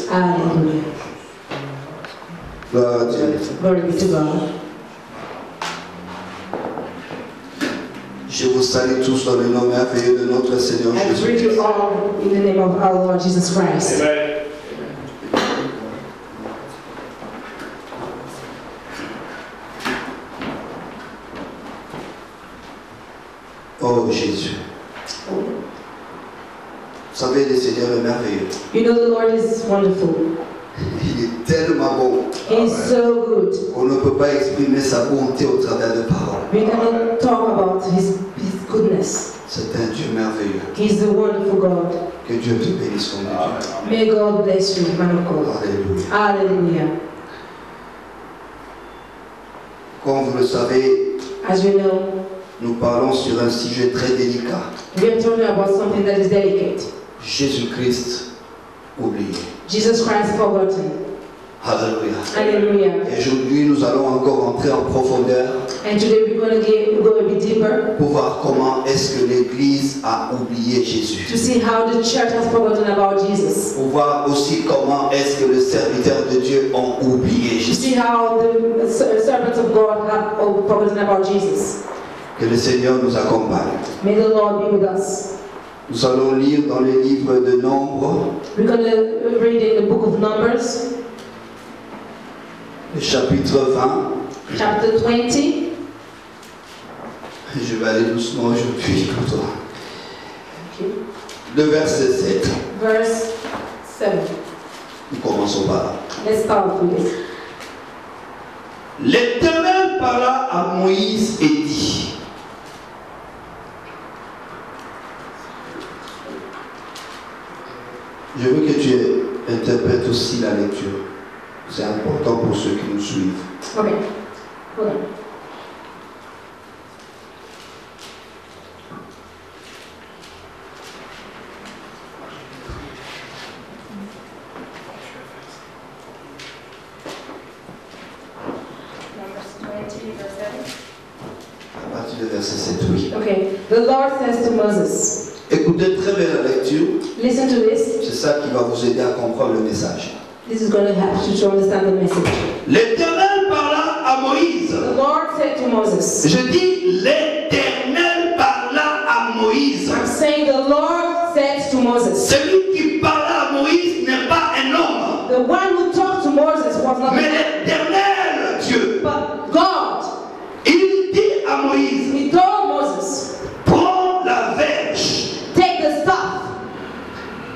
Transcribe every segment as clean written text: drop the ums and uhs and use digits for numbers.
Hallelujah. Gloire à Dieu. Glory be to God. Je vous salue tous dans le nom merveilleux de notre Seigneur I Jésus. greet you all in the name of our Lord Jesus Christ. Amen. Oh Jésus. Vous savez, le Seigneur est merveilleux. You know the Lord is wonderful. Il est tellement bon. He is so good. On ne peut pas exprimer sa bonté au travers de paroles. We cannot talk about His goodness. C'est un Dieu merveilleux. He is a wonderful God. Que Dieu te bénisse comme Dieu. May God bless you, man of God. Alléluia. Hallelujah. Comme vous le savez, As you know, nous parlons sur un sujet très délicat. we are talking about something that is delicate. Jésus-Christ oublié. Jesus Christ forgotten. Alléluia. Hallelujah. Et aujourd'hui, nous allons encore entrer en profondeur And today we're going to go a bit deeper pour voir comment est-ce que l'Église a oublié Jésus. to see how the church has forgotten about Jesus. Pour voir aussi comment est-ce que les serviteurs de Dieu ont oublié To Jésus. see how the servants of God have forgotten about Jesus. Que le Seigneur nous accompagne. May the Lord be with us. Nous allons lire dans le livre de Nombres, We're going to read in the book of Numbers, le chapitre 20. chapter 20. Je vais aller doucement aujourd'hui pour toi. Le verset 7. Verse 7. Nous commençons par là. Let's start with this. L'Éternel parla à Moïse et dit: je veux que tu interprètes aussi la lecture. C'est important pour ceux qui nous suivent. Okay. Hold on. Numbers 20, verse 7. À partir du verset 7, oui. Okay. The Lord says to Moses, Écoutez très bien la lecture. listen to this. C'est ça qui va vous aider à comprendre le message. This is going to help you to understand the message. L'Éternel parla à Moïse. The Lord said to Moses, Je dis l'Éternel parla à Moïse. I'm saying the Lord said to Moses. Celui qui parla à Moïse n'est pas un homme, The one who talked to Moses was not mais l'Éternel Dieu. but God. Il dit à Moïse: He told Moses, prends la verge, take the staff,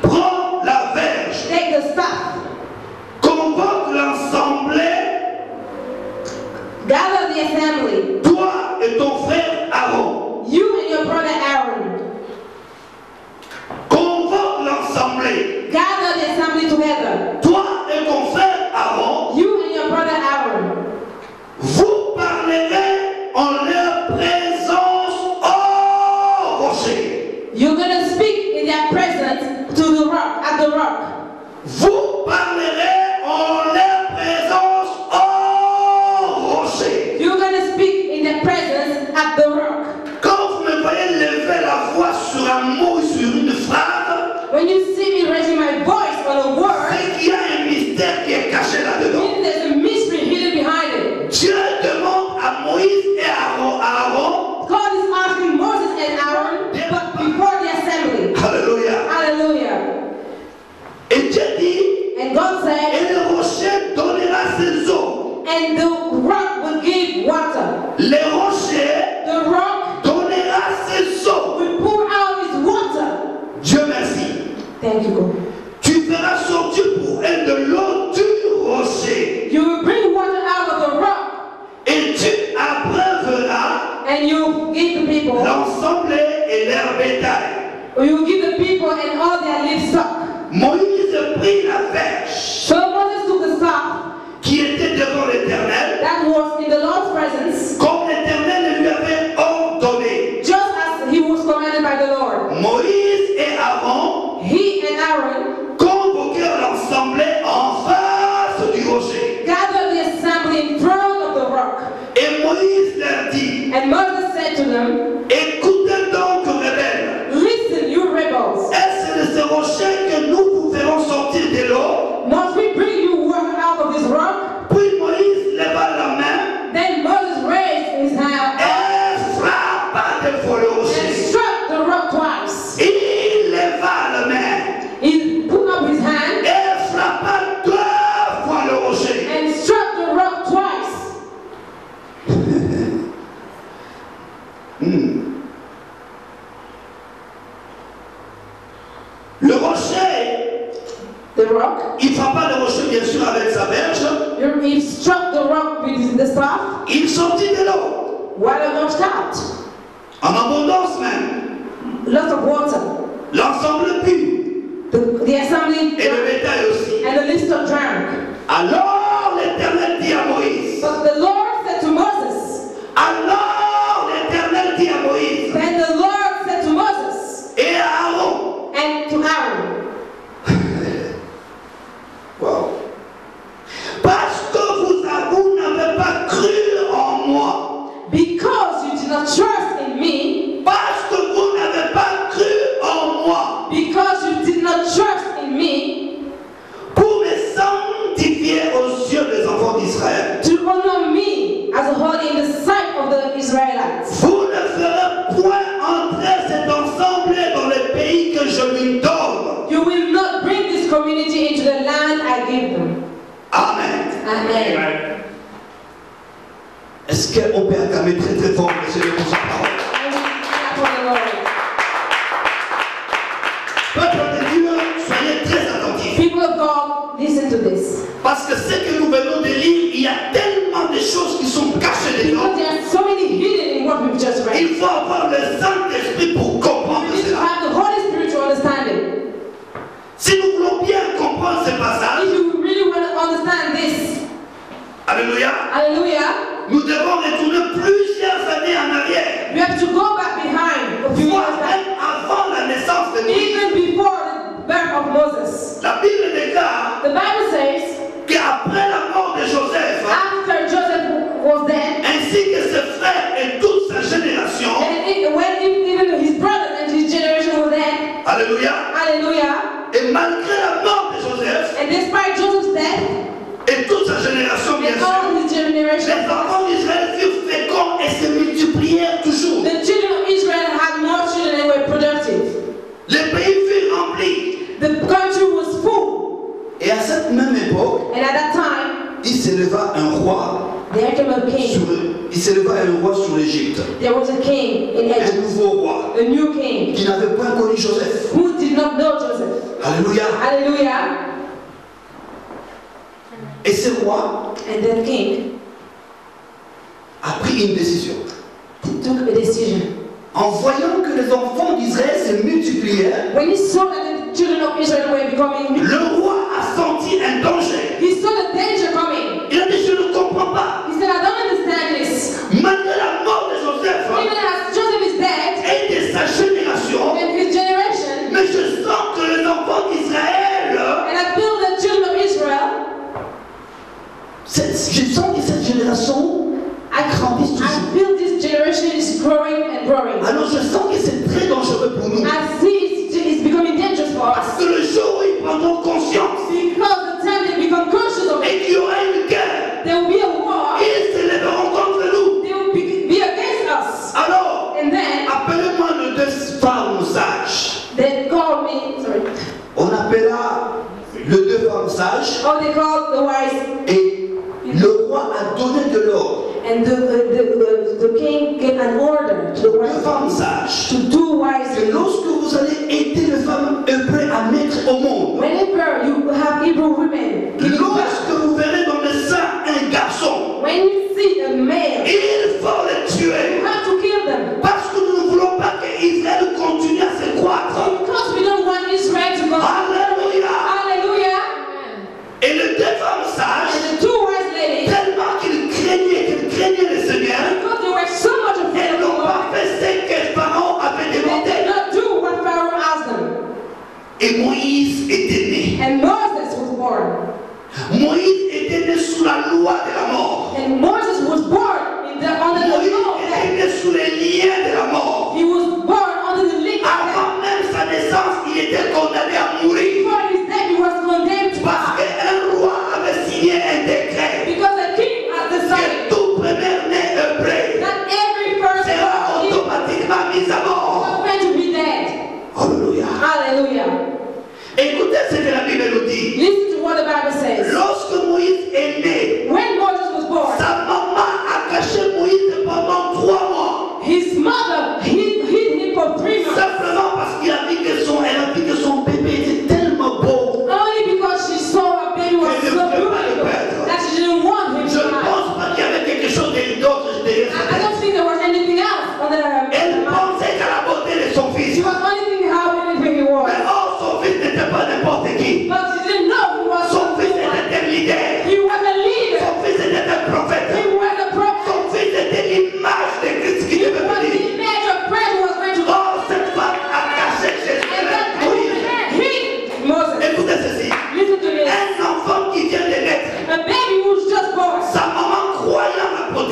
prends la verge, take the staff, convoque l'assemblée, gather the assembly, toi et ton frère Aaron. you and your brother Aaron, Convoque l'assemblée, gather the assembly together, toi et ton frère Aaron. you and your brother Aaron. Vous parlerez en leur présence au rocher. You're going to speak in their presence to the rock, at the rock. Vous parlerez en leur présence au rocher. You're going to speak in their presence at the rock. Quand vous me voyez lever la voix sur un mot ou sur une phrase, When you see me raising my voice on a word, c'est qu'il y a un mystère qui est caché là-dedans. means there's a mystery hidden behind it. Dieu demande à Moïse et à Aaron, God is asking Moses and Aaron, but before the assembly. alléluia. Hallelujah. Et Dieu dit, And God said, et le rocher donnera ses eaux. and the rock will give water. Le rocher The rock donnera ses eaux. will pour out its water. Dieu merci. Thank you, God. Tu feras sortir pour elle de l'eau du rocher. You will bring water out of the rock, Et tu abreuveras and you give the people, l'ensemble et leur bétail. or you give the people and all their livestock. Moïse prit la verge So Moses took the staff qui était devant l'Éternel, that was in the Lord's presence, comme l'Éternel lui avait ordonné. just as he was commanded by the Lord. Moïse et Aaron He and Aaron convoquèrent l'ensemble en face du rocher. gathered the assembly in front of the rock. Et Moïse leur dit, And Moses said to them, écoutez donc, rebelles, listen, you rebels. est-ce de ce rocher que nous vous ferons sortir de l'eau? Not rock with the staff, il sortit de l'eau, water gushed out. en abondance même. Lots of water. L'ensemble put, The assembly et le bétail aussi. and the livestock drank. Alors l'Éternel dit à Moïse, But the Lord said to Moses, alors l'Éternel dit à Moïse then the Lord said to Moses et à Aaron, and to Aaron, wow. Parce que vous n'avez pas cru en moi, because you did not trust in me, parce que vous n'avez pas cru en moi, because you did not trust in me, pour me sanctifier aux yeux des enfants d'Israël, to honor me as holy in the sight of the Israelites. vous ne ferez point entrer cet ensemble dans le pays que je lui donne. You will not bring this community into the land I give them. Amen. Amen. Est-ce qu'on peut acclamer très très fort le Seigneur pour sa parole? And we clap for the Lord. Peuple de Dieu, soyez très attentifs. People of God, listen to this. Parce que ce que nous venons de lire, il y a tellement de choses qui sont cachées dedans. Because there are so many hidden in what we've just read. Il faut avoir le Saint-Esprit pour comprendre We need to cela. have the Holy Spirit to understand it. Si nous voulons bien comprendre ce passage, If you really want to understand this, alléluia, hallelujah, nous devons retourner plusieurs années en arrière, we have to go back behind a few voire years back, même avant la naissance de Moïse. even before the birth of Moses. La Bible déclare The Bible says, qu'après la mort de Joseph, after Joseph was dead, ainsi que ses frères et toute sa génération, and when even his brothers and his generation were dead, alléluia, hallelujah, et malgré la mort de Joseph and despite Joseph's death et toute sa génération, bien and sûr, all his generation, les enfants d'Israël furent féconds et se multiplièrent toujours. the children of Israel had more children and were productive. Les pays furent remplis. The country was full, Et à cette même époque, and at that time, il s'éleva un roi there came a king. sur l'Égypte. There was a king in Un Egypt, nouveau roi a new king, qui n'avait pas connu Joseph. who did not know Joseph. Alléluia. Hallelujah. Et ce roi And that king a pris une décision. took a decision. En voyant que les enfants d'Israël se multipliaient, When he saw that the children of Israel were becoming, le roi a senti un danger. he saw the danger coming. Il a dit, je ne comprends pas. He said, I don't understand this. Malgré la mort de Joseph Even as Joseph is dead, et de sa génération, and his generation, mais je sens que les enfants d'Israël, and I feel the children of Israel, je sens que cette génération grandit I toujours. feel this generation is growing and growing. Alors je sens que c'est très dangereux pour nous. I see it's becoming dangerous for Parce us. que le jour où ils prendront conscience Because the time they become conscious of it, et qu'il y aura une guerre, there will be a war. ils se lèveront contre nous. They will be against us. Alors, And then appelez-moi le deux femmes sages. they call me, sorry. On appela le deux femmes sages Oh, they call the wise, et le roi a donné de l'ordre. and the king gave an order to the Deux wise femmes sages. to do wise. Que lorsque vous allez aider les femmes hébreues à naître au monde, Whenever you have Hebrew women giving birth, lorsque vous verrez dans le sein un garçon, when you see a male, il faut le tuer. you have to kill them. Parce que nous ne voulons pas qu'Israël continue à se croître. Because we don't want Israel to go. Alléluia. Hallelujah. Et les deux femmes sages, And the two wise ladies, tellement qu'ils craignaient le Seigneur, because they were so much afraid elles of the n'ont pas Lord, fait ce que Pharaon avait they demandé. did not do what Pharaoh asked them. Et Moïse était né. And Moses was born.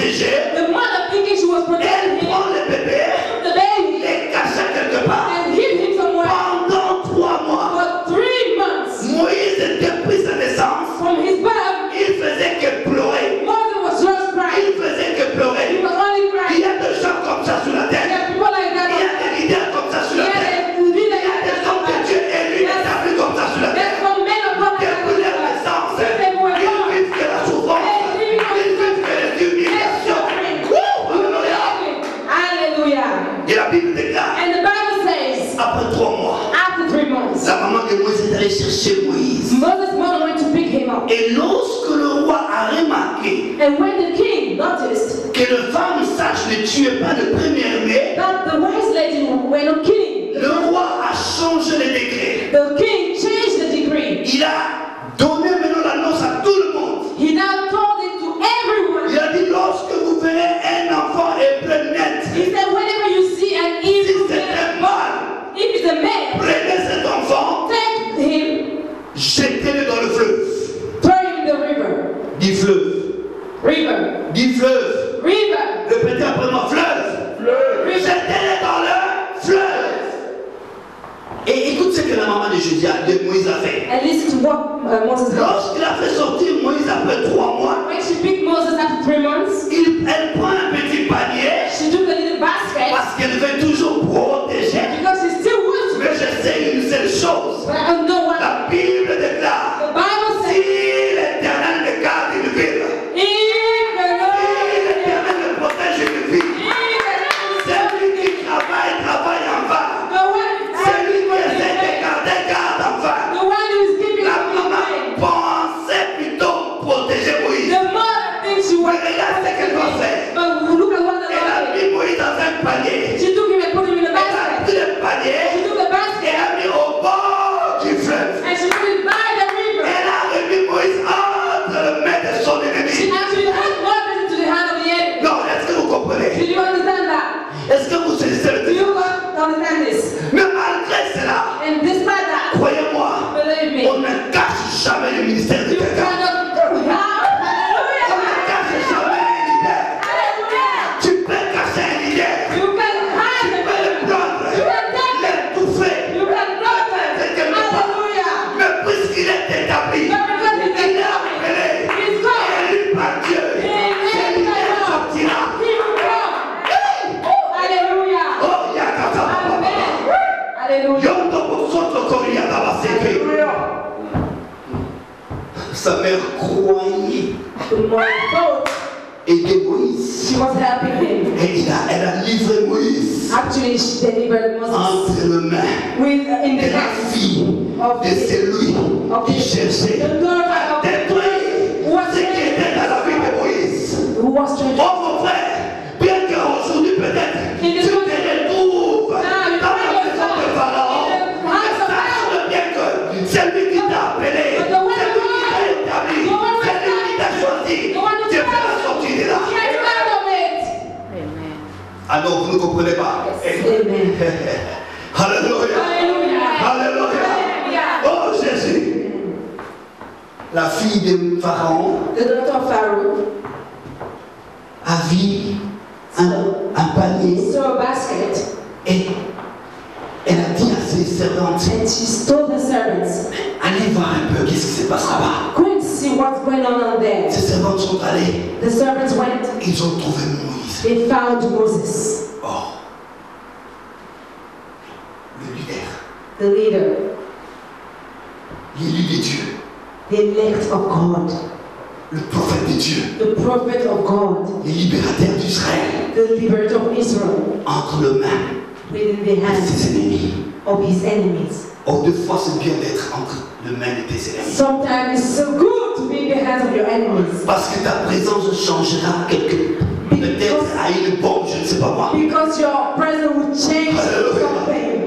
protéger, The mother thinking she was protecting elle him, prend le bébé, the baby, les cacha quelque part. and hid him somewhere Pendant 3 mois, for 3 months. Moïse, depuis sa naissance, From his birth, il faisait que pleurer. Moses was just crying. Il faisait que He pleurer. was only Il crying. y a des gens comme ça sur la There terre. are people like that. Il y a des leaders comme ça sur la terre. There Il y a des hommes que Dieu élu et établis comme ça sur la terre. are some men of God like Depuis leur that. naissance, Since they were ils born, vivent que la souffrance. Ils vivent que les humiliations. Wouh! Alléluia. Hallelujah. Et la Bible déclare, And the Bible says, après 3 mois, after 3 months, la maman de Moïse est allée chercher Moïse. Moses' mom went to pick him up. Et lorsque le roi a remarqué And when the king noticed que le femme sage ne tuait pas le premier-né, that the wise lady were not killing, le roi a changé les décrets. the king changed the decree. Il a donné maintenant l'annonce à tout le monde. He now told it to everyone. Il a dit, lorsque vous verrez un enfant hébreu net, He said, whenever you see an si evil c'est man, un mâle, if it's a man, prenez cet enfant, take him, jetez-le dans le fleuve. throw him in the river. Dis fleuve. River. Dis fleuve. River. Répétez après moi, fleuve. Jetez-le dans le fleuve. Et écoute ce que la maman de Moïse a fait. And listen to what Moses did. Lorsqu'il a fait sortir Moïse après 3 mois, When she picked Moses after 3 months, elle prend un petit panier she took a little basket parce qu'elle veut toujours protéger. because she still wants to. Mais je sais une seule chose. But I know what La Bible déclare, the Bible si says. l'Éternel me garde une ville, If the si Lord, l'Éternel me protège une ville, celui qui travaille en vain, celui qui essaie de garde en vain. the one who is keeping La us maman in pensait plutôt protéger Moïse. the mother thinks she Mais was. regarde ce qu'elle va faire. But look at what the Elle a Lord did. mis Moïse dans un panier. She took him and put him in a Elle a basket. pris le panier She took the et basket a mis au bord du fleuve. and she put it by the river. Elle a remis Moïse entre les mains de son She ennemi. actually had Moses into the hand of the enemy. Non, est-ce que vous comprenez? Did you understand that? Est-ce que vous saisissez le Do texte? you understand this? Mais malgré cela, And despite that, croyez-moi, believe me, on ne cache jamais le ministère de you quelqu'un. cannot. On ne Hallelujah! cache jamais un leader. Hallelujah! Tu peux cacher un leader. You can hide Tu the peux le prendre, You can take it. l'étouffer. You can block it. Hallelujah! Mais puisqu'il est établi, But because il it's est appelé, He's God. élu par Dieu, c'est lui qui sortira. He will come. Hallelujah! Oh, yakata Amen. baba. Hallelujah! Yondo bosoto koria dabaseke. Sa mère croyait The more thought aider Moïse. she was helping him. Et elle a livré Moïse Actually, she delivered Moses entre les mains with in de the la hands fille of de celui of qui cherchait the daughter à of détruire who was ce qui était dans la vie de Moïse. trying Oh mon frère, bien qu'aujourd'hui peut-être tu te retrouves dans la maison de Pharaon, mais sache bien que c'est lui qui t'a appelé, c'est lui qui t'a établi, c'est lui qui t'a choisi. Dieu fera sortir de là. Get out of it. Alors vous ne comprenez pas? Amen. Alléluia. Hallelujah. Alléluia. Oh Jésus. La fille de Pharaon The daughter of Pharaoh a vu un panier saw a basket et elle a dit à ses servantes, and she told the servants, allez voir un peu qu'est-ce qui se passe là-bas. go and see what's going on there. Ces servantes sont allées, The servants went. ils ont trouvé Moïse. They found Moses, Oh, le leader, the leader, l'élu de Dieu, the elect of God, le prophète de Dieu, the prophet of God, le libérateur d'Israël, the liberator of Israel, entre les mains within the de hands ses ennemis. of his enemies. Oh, deux fois c'est bien d'être entre les mains de tes ennemis. Sometimes it's so good to be in the hands of your enemies. Parce que ta présence changera quelque peut-être à une bombe, je ne sais pas moi. Because your presence will change something.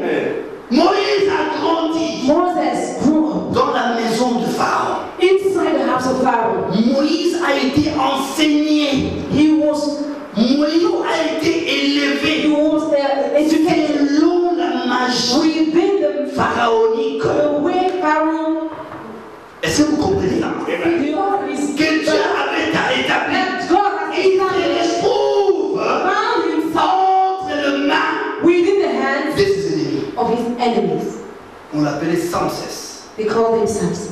Moïse a grandi Moses grew up dans la maison de Pharaon. inside the house of Pharaoh. Moïse a été enseigné. Moïse a été He élevé was educated selon la magie within the pharaonique. way Pharaoh. Est-ce que vous comprenez ça? The order is Que Dieu avait établi. that God has Il s'est established. On l'appelait Samsès. They called him Samson.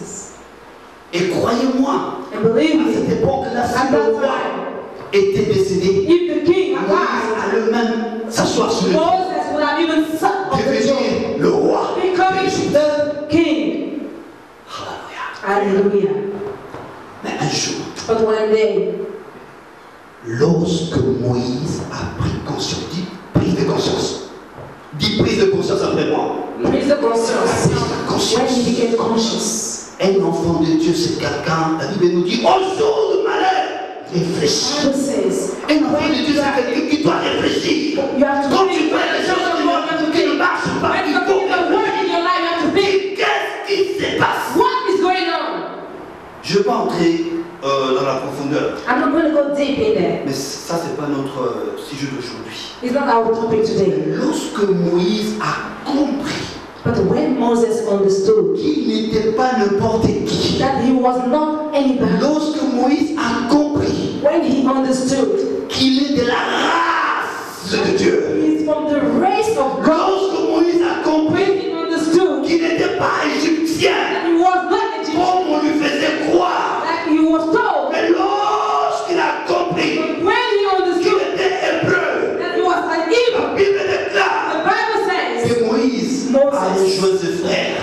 Et croyez-moi, And believe à me, cette époque-là, si at le that roi time, était décédé, if the king had Moïse died, allait même s'asseoir sur le trône, Moses would have even sat on the throne, devenir le roi. becoming the king. Alléluia. Hallelujah. Mais un jour, But one day, lorsque Moïse a pris conscience, dit prise de conscience, dit prise de conscience après moi. prise de conscience. Prise de conscience. When he became conscious. Un enfant de Dieu, c'est quelqu'un, la Bible nous dit, au jour de malheur, réfléchis. Bible says, Un enfant de Dieu, c'est quelqu'un qui doit réfléchir. you have to Quand think. tu fais des choses qui ne marchent pas, When il you faut put the word in your life, you have to think. réfléchir. Qu'est-ce qui se passe? What is going on? Je ne vais pas entrer dans la profondeur, I'm not going to go deep in there. mais ça, ce n'est pas notre sujet d'aujourd'hui. It's not our topic today. Lorsque Moïse a compris But when Moses understood qu'il n'était pas n'importe qui, that he was not anybody, lorsque Moïse a compris when he understood qu'il est de la race de Dieu, he is from the race of God, lorsque Moïse a compris when he understood qu'il n'était pas égyptien, that he was not Egyptian, comme on lui faisait croire, that he was told, mais lorsqu'il a compris but when he qu'il understood était hébreu, that he was an la Hebrew, Bible déclare the Bible says, que Moïse a rejoint ses frères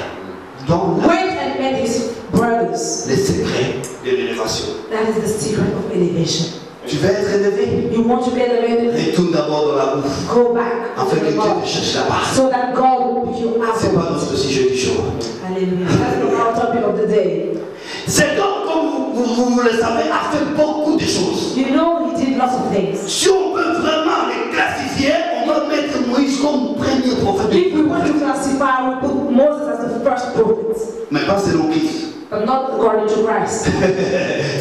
dans went and met his brothers. les secrets de l'élévation. That is the secret of elevation. Tu veux être élevé? You want to be elevated? Retourne d'abord dans la bouffe, Go back afin to que the Dieu God, te cherche là-bas. so that God will pick you up. C'est pas notre sujet du jour. Hallelujah. That's not our topic of the day. Cet homme, comme vous le savez, a fait beaucoup de choses. You know, he did lots of things. Si on peut vraiment les classifier, on va mettre Moïse comme premier prophète. If we want to classify, we put Moses as the first prophet, Mais pas selon Christ. but not according to Christ.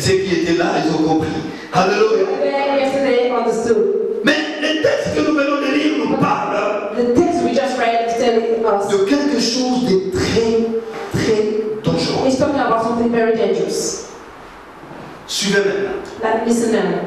Ceux qui étaient là, ils ont compris. Alléluia. They yesterday understood. Mais le texte que nous venons de lire nous parle The text we just read is telling us de quelque chose de très, très dangereux. it's talking about something very dangerous. Suivez maintenant. Like, listen now.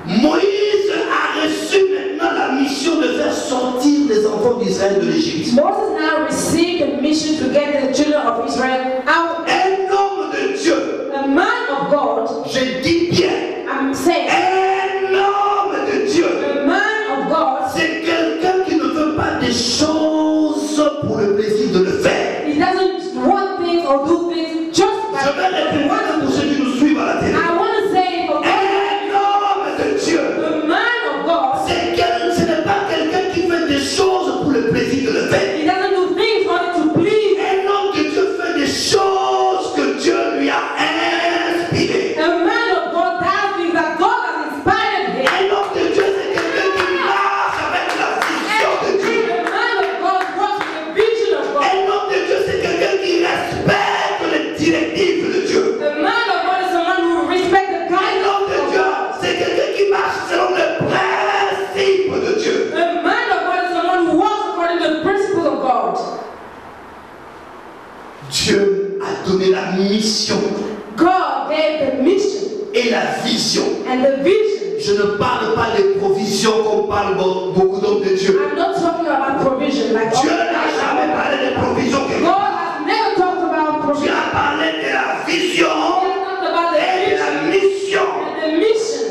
Moïse a reçu maintenant la mission de faire sortir les enfants d'Israël de l'Égypte. Moses now received the mission to get the children of Israel out. Un homme de Dieu, A man of God, je dis bien, I'm saying, un homme de Dieu, a man of God, c'est quelqu'un qui ne veut pas des choses pour le plaisir de le faire. he doesn't want things or do things just Je vais répéter pour ceux qui nous suivent à la télé. I want to say for God, Un homme de Dieu, the man of God, ce n'est pas quelqu'un qui fait des choses pour le plaisir de le faire. he doesn't do things only to please. Un homme de Dieu fait des choses que Dieu lui a inspirées. A man of God does things that God has inspired him. Un homme de Dieu, c'est quelqu'un qui marche avec la vision de Dieu. A man of God walks with the vision of God. Un homme de Dieu, c'est quelqu'un qui respecte les directives de Dieu. The man of God is someone who respects the Un guidance homme de of Dieu, God. c'est quelqu'un qui marche selon les principes de Dieu. A man of God is someone who walks according to the principles of God. Dieu a donné la mission God gave the mission et la vision. and the vision. Je ne parle pas des provisions comme parlent beaucoup d'hommes de Dieu. I'm not talking about provision like Dieu n'a jamais parlé des provisions. God has never talked about Dieu provision. a parlé de la vision He has talked about the et de la vision mission. and the mission.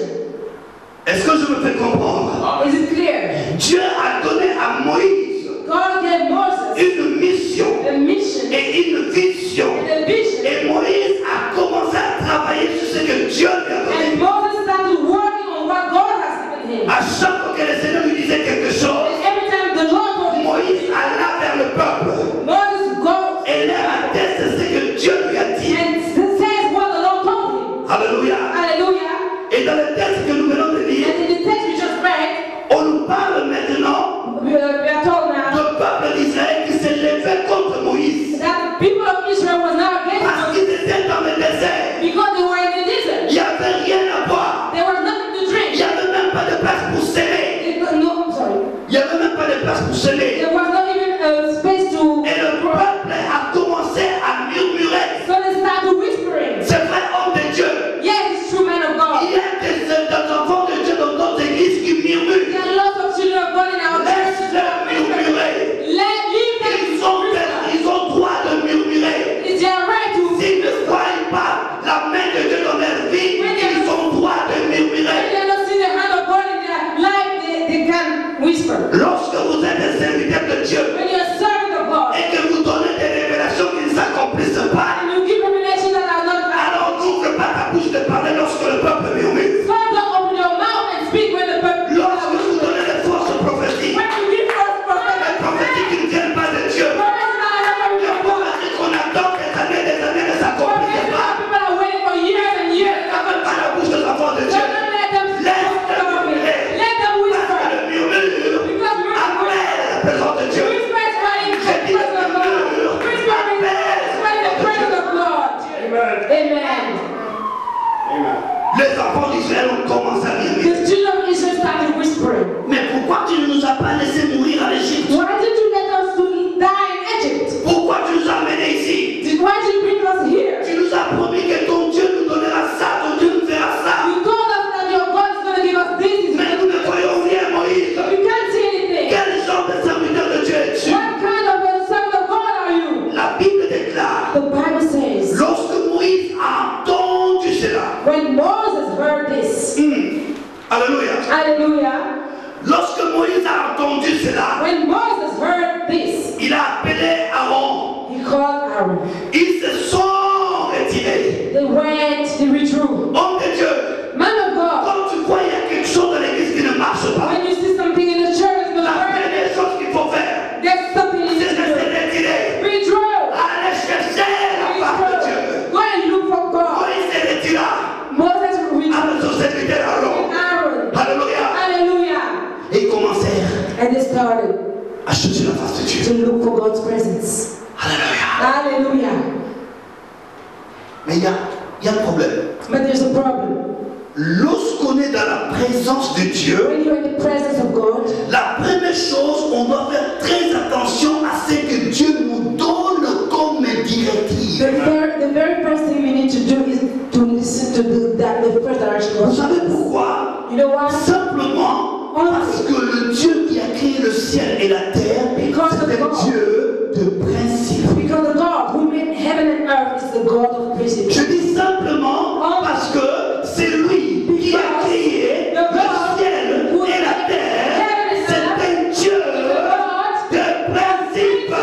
Est-ce que je me fais comprendre? Is it clear? Dieu a donné à Moïse God gave Moses une mission a mission et une vision. and a vision. Et Moïse a commencé à travailler sur ce que Dieu lui a And donné. Moses started working on what God has given him. À chaque fois que le Seigneur lui disait quelque chose, And every time the Lord told him, Moïse alla vers le peuple Moses goes et leur atteste ce que Dieu lui a dit. and says what the Lord told him. Alléluia. Hallelujah. Et dans le texte que nous venons de lire, And in the text we just read, on nous parle maintenant we are told now du peuple d'Israël qui s'est levé contre Moïse. that the people of Israel was now against Parce Moses qu'ils étaient dans le désert. because they were in the desert. Il n'y avait rien à boire. There was nothing to Il drink. n'y avait même pas de place pour s'aimer. No, I'm sorry. Il n'y avait même pas de place pour s'aimer. There was not even a space to. Et le peuple a commencé à murmurer. So they started whispering. C'est vrai, homme de Dieu. Yes, it's true, man of God. Il y a des les enfants d'Israël ont commencé à murmurer. The children of Israel started whispering. Mais pourquoi tu ne nous as pas laissé mourir à l'Égypte? Why did you let us to die in Egypt? Pourquoi tu nous as amenés ici? Why did you bring us here? Tu nous as promis que ton Dieu nous donnera ça, ton Dieu nous fera ça. You told us that your God is going to give us this. Mais nous ne voyons rien, Moïse. We can't see anything. Quel genre de serviteur de Dieu es-tu? What kind of a servant of God are you? La Bible déclare, The Bible says, lorsque Moïse a entendu cela, when Moses heard this, alléluia, hallelujah, lorsque Moïse a entendu cela, when Moses heard this, il a appelé Aaron. he called Aaron. Ils se sont retirés. They went, they withdrew. Homme de Dieu, Man of God, quand tu vois il y a quelque chose dans l'église qui ne marche pas, when you see something in the church that's la not working, première chose qu'il faut faire, there's something you c'est need de to se do. retirer. Withdraw. Allez chercher la part de Dieu. Go and look for God. Moïse se retira Moses withdrew. avec son serviteur Aaron. Aaron. Alléluia. Hallelujah. Et ils commencèrent And they started à chercher la face de Dieu. to look for God's presence. Alléluia. Hallelujah. Mais il y a un problème. But there's a problem. Lorsqu'on est dans la présence de Dieu, When you're in the presence of God, la première chose, on doit faire très attention à ce que Dieu nous donne comme directive. the very first thing we need to do is to listen to the first direction God Vous savez gives us. pourquoi? You know why? Simplement parce que le Dieu qui a créé le ciel et la terre, c'est un Dieu de principe. Because the God who made heaven and earth is the God of principle. Je dis simplement parce que c'est lui qui a créé le ciel et la terre. C'est un Dieu de principe.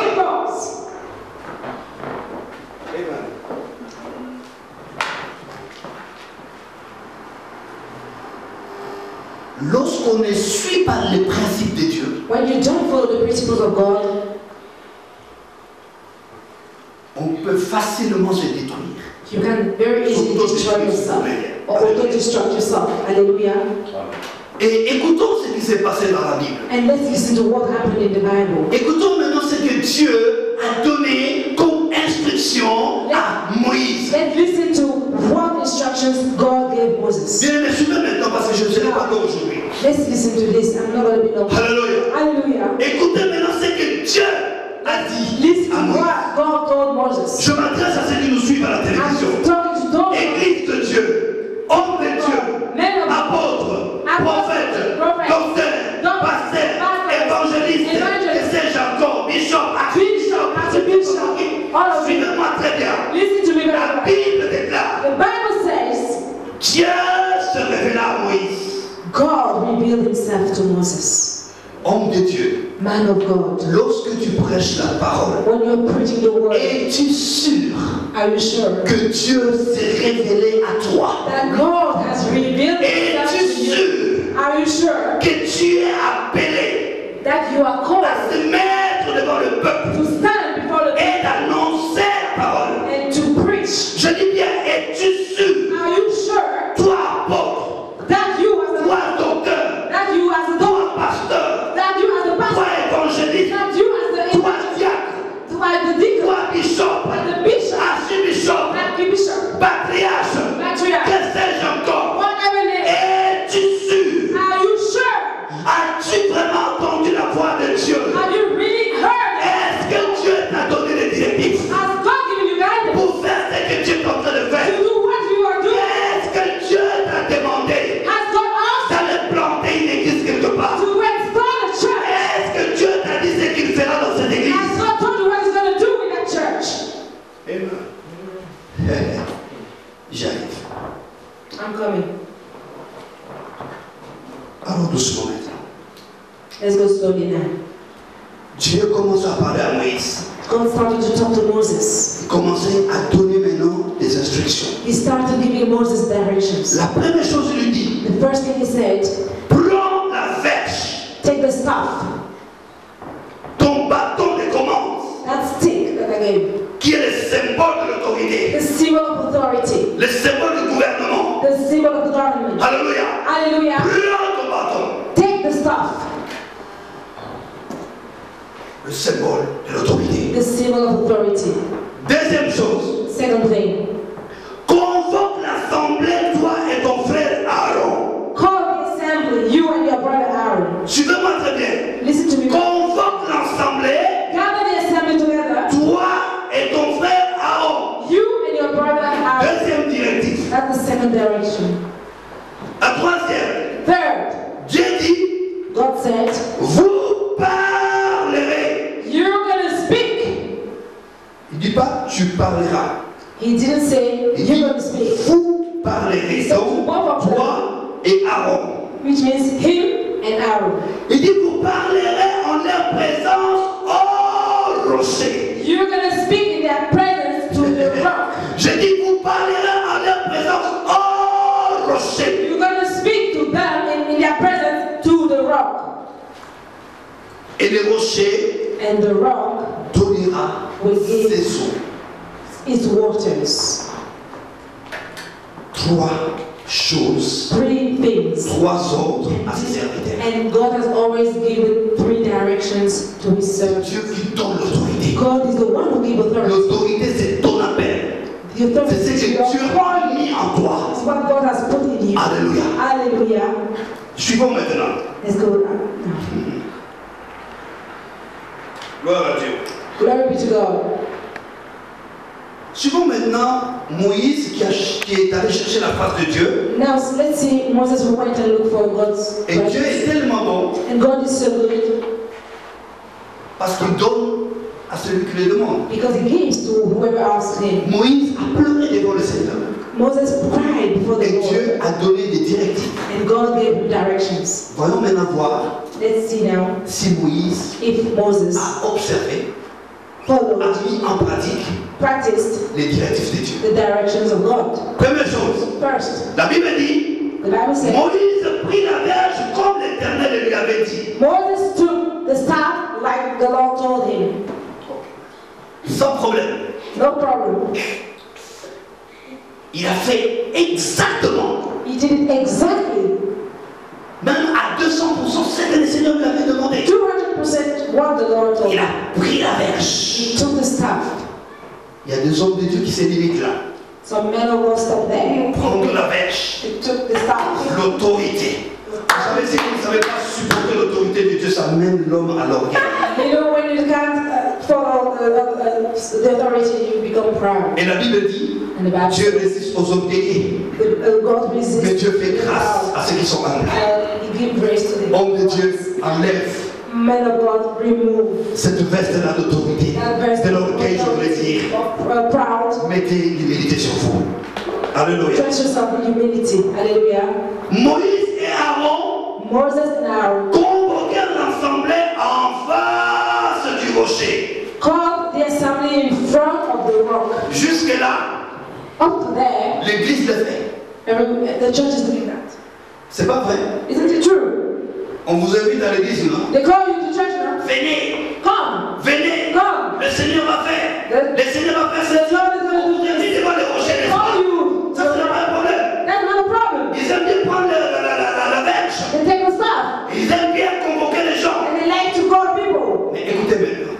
Lorsqu'on ne suit pas les principes de Dieu, When you don't follow the principles of God, on peut facilement se détruire. you can very easily destroy yourself or auto-destruct yourself. Hallelujah. Et écoutons ce qui s'est passé dans la Bible. And let's listen to what happened in the Bible. Écoutons maintenant ce que Dieu a donné comme instruction à Moïse. Let's listen to what instructions God gave Moses. Bien, mais suivez maintenant parce que je ne serai pas là aujourd'hui. Let's listen to this. I'm not going to be long. Alléluia. Hallelujah. Écoutez maintenant ce que Dieu a dit Listen à to Moïse. what God told Moses. Je m'adresse à ceux qui nous suivent à la télévision. I'm talking to those Église de Dieu, homme de Dieu, apôtres, prophètes, docteurs, pasteurs, évangélistes, et sais-je encore, bishop, archbishop, suivez-moi très bien. Listen to me very La well. Bible déclare, The Bible says Dieu se révéla à Moïse. God revealed himself to Moses. Homme de Dieu, Man of God. lorsque tu prêches la parole, When you're preaching the word, es-tu sûr are you sure que Dieu s'est révélé à toi? that God has revealed himself Es-tu to you? sûr Are you sure que tu es appelé that you are called à se mettre devant le peuple to stand before the et d'annoncer la parole? and to preach? Je dis bien, es-tu sûr? Are you sure Toi, apôtre, that you as a toi, docteur, that you as a toi, pasteur, that you as a toi, pastor, évangéliste, that you as the toi, diacre, the deacon, toi, bishop, the bishop, archbishop, archbishop, patriarche, patriarch, que sais-je encore? whatever name. Es-tu sûr? Are you sure? As-tu vraiment entendu la voix de Dieu? Have you really heard it? Est-ce que Dieu t'a donné des directives Has God given you guidance pour faire ce que Dieu est en train de to faire? do what you are doing? Est-ce que Dieu t'a demandé Has God asked d'aller planter une église quelque part? you to install a church? Est-ce que Dieu t'a dit ce qu'il fera dans cette église? Has God told you what He's going to do in that church? Amen. J'arrive. I'm coming. Allons doucement maintenant. Let's go slowly now. Dieu commence à parler à Moïse. God started to talk to Moses. Il commençait à donner maintenant des instructions. He started giving Moses directions. La première chose, il lui dit, The first thing he said, prends la verge, take the staff, ton bâton de commande, that stick that I gave, qui est le symbole de l'autorité, the symbol of authority, le symbole du gouvernement. the symbol of the government. Alléluia. Hallelujah. Prends ton bâton, Take the staff, le symbole de l'autorité. the symbol of authority. Deuxième chose, Second thing, convoque l'assemblée, toi et ton frère He didn't say, you're going to speak. Vous parlerez, donc toi et Aaron. Which means him and Aaron. Il dit, vous parlerez en leur présence au rocher. You're going to speak in their presence to the rock. Je dis, vous parlerez en leur présence au rocher. You're going to speak to them in their presence to the rock. Et le rocher And the rock donnera ses eaux. Its waters. Trois choses. Three things. Trois ordres à ses serviteurs. And God has always given three directions to his servants. Dieu qui donne l'autorité. God is the one who gives authority. L'autorité, c'est ton appel. C'est ce que Dieu a mis en toi. It's what God has put in you. Alléluia. Hallelujah. Suivons maintenant. Let's go now. Gloire à Dieu. Glory be to God. Suivons maintenant Moïse qui est allé chercher la face de Dieu. Now let's see Moses who went and looked for God's Et Dieu est tellement bon. And God is so good. Parce qu'il donne à celui qui le demande. Because he gives to whoever asks him. Moïse a pleuré devant le Seigneur. Moses cried before the Et Lord. Dieu a donné des directives. And God gave him directions. Voyons maintenant voir Let's see now si Moïse if Moses a observé, followed, a mis en pratique practiced les directives de Dieu. the directions of God. Première chose, First, la Bible dit, the Bible says Moïse prit la verge comme l'Éternel lui avait dit. Moses took the staff like the Lord told him. Sans problème. No problem. Il a fait exactement, He did it exactly. même à 200% ce que le Seigneur lui avait demandé. 200% what the Lord told Il him. a pris la verge. He took the staff. Il y a des hommes de Dieu qui se limitent là. Some men of God stopped there. Prendre la verge. He took the staff. L'autorité. Vous savez, si vous ne savez pas supporter l'autorité de Dieu, ça mène l'homme à l'orgueil. You know, when you can't follow the authority, you become proud. Et la Bible dit, And the Bible Dieu résiste aux orgueillés, God resists mais Dieu fait grâce à ceux qui sont humbles. He gives grace to the Homme de Dieu, enlève men of God, remove cette veste-là d'autorité, that verse de l'orgueil, je voulais dire. of proud. Mettez l'humilité sur vous. Alléluia. Dress yourself in humility. Hallelujah. Moïse et Aaron Moses and Aaron convoquèrent l'assemblée en face du rocher. called the assembly in front of the rock. Jusque-là, Up to there, l'église le fait. the church is doing that. C'est pas vrai? Isn't it true? On vous invite à l'église, non? They call you to church now. Venez, Come. venez. Come. Le Seigneur va faire. Le Seigneur va faire The ça. Lord is going On to vous do this. invite devant le rocher, n'est-ce Call pas? you. Ça, c'est pas un problème. That's not a problem. Ils aiment bien prendre la verge. They take the staff Ils aiment bien convoquer les gens. and they like to call people. Mais écoutez maintenant.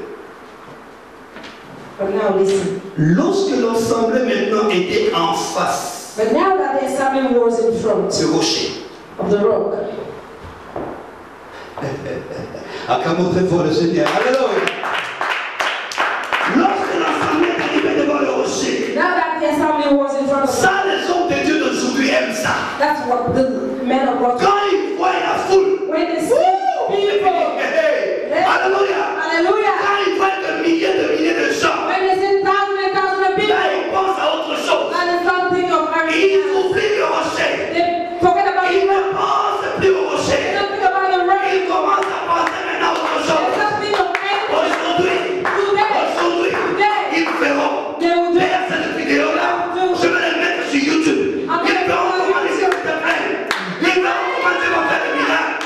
But now listen. Lorsque l'assemblée maintenant était en face But now that the assembly was in front du rocher, of the rock, acclamons très fort le Seigneur. Alléluia. Lorsque l'assemblée est arrivée devant le rocher, now that the assembly was in front of the ça, les hommes de Dieu d'aujourd'hui aiment ça. that's what the men of God, Quand ils voient la foule, when they see people, alléluia. hallelujah, Quand ils voient de milliers de gens, when they see thousands and thousands of people, là ils pensent à autre chose. that is something of Ils everything else. oublient le rocher. They forget about Ils the ne rock. pensent plus au They rocher. don't think about the rock. Ils commencent à penser maintenant à autre They chose. don't think of anything. Aujourd'hui, ils verront. They will do Regarde cette vidéo-là. Je vais les mettre sur YouTube. Ils verront comment les gens te prennent. Ils verront comment Dieu va faire des miracles.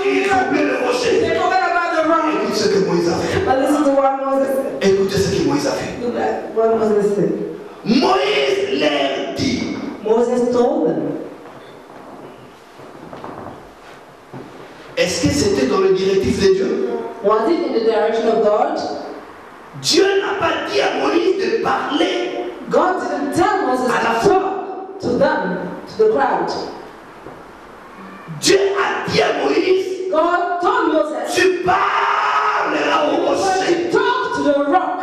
Ils oublient le rocher. They forget about the rock. Écoute ce que Moïse a fait. But listen to what Moses said. Écoutez ce que Moïse a fait. Look at what Moses said. Moïse leur dit. Moses told them. Est-ce que c'était dans le directif de Dieu? Was it in the direction of God? Dieu n'a pas dit à Moïse de parler God didn't tell Moses à la to foule. talk to them, to the crowd. Dieu a dit à Moïse, God told Moses tu parleras au rocher to talk to the rock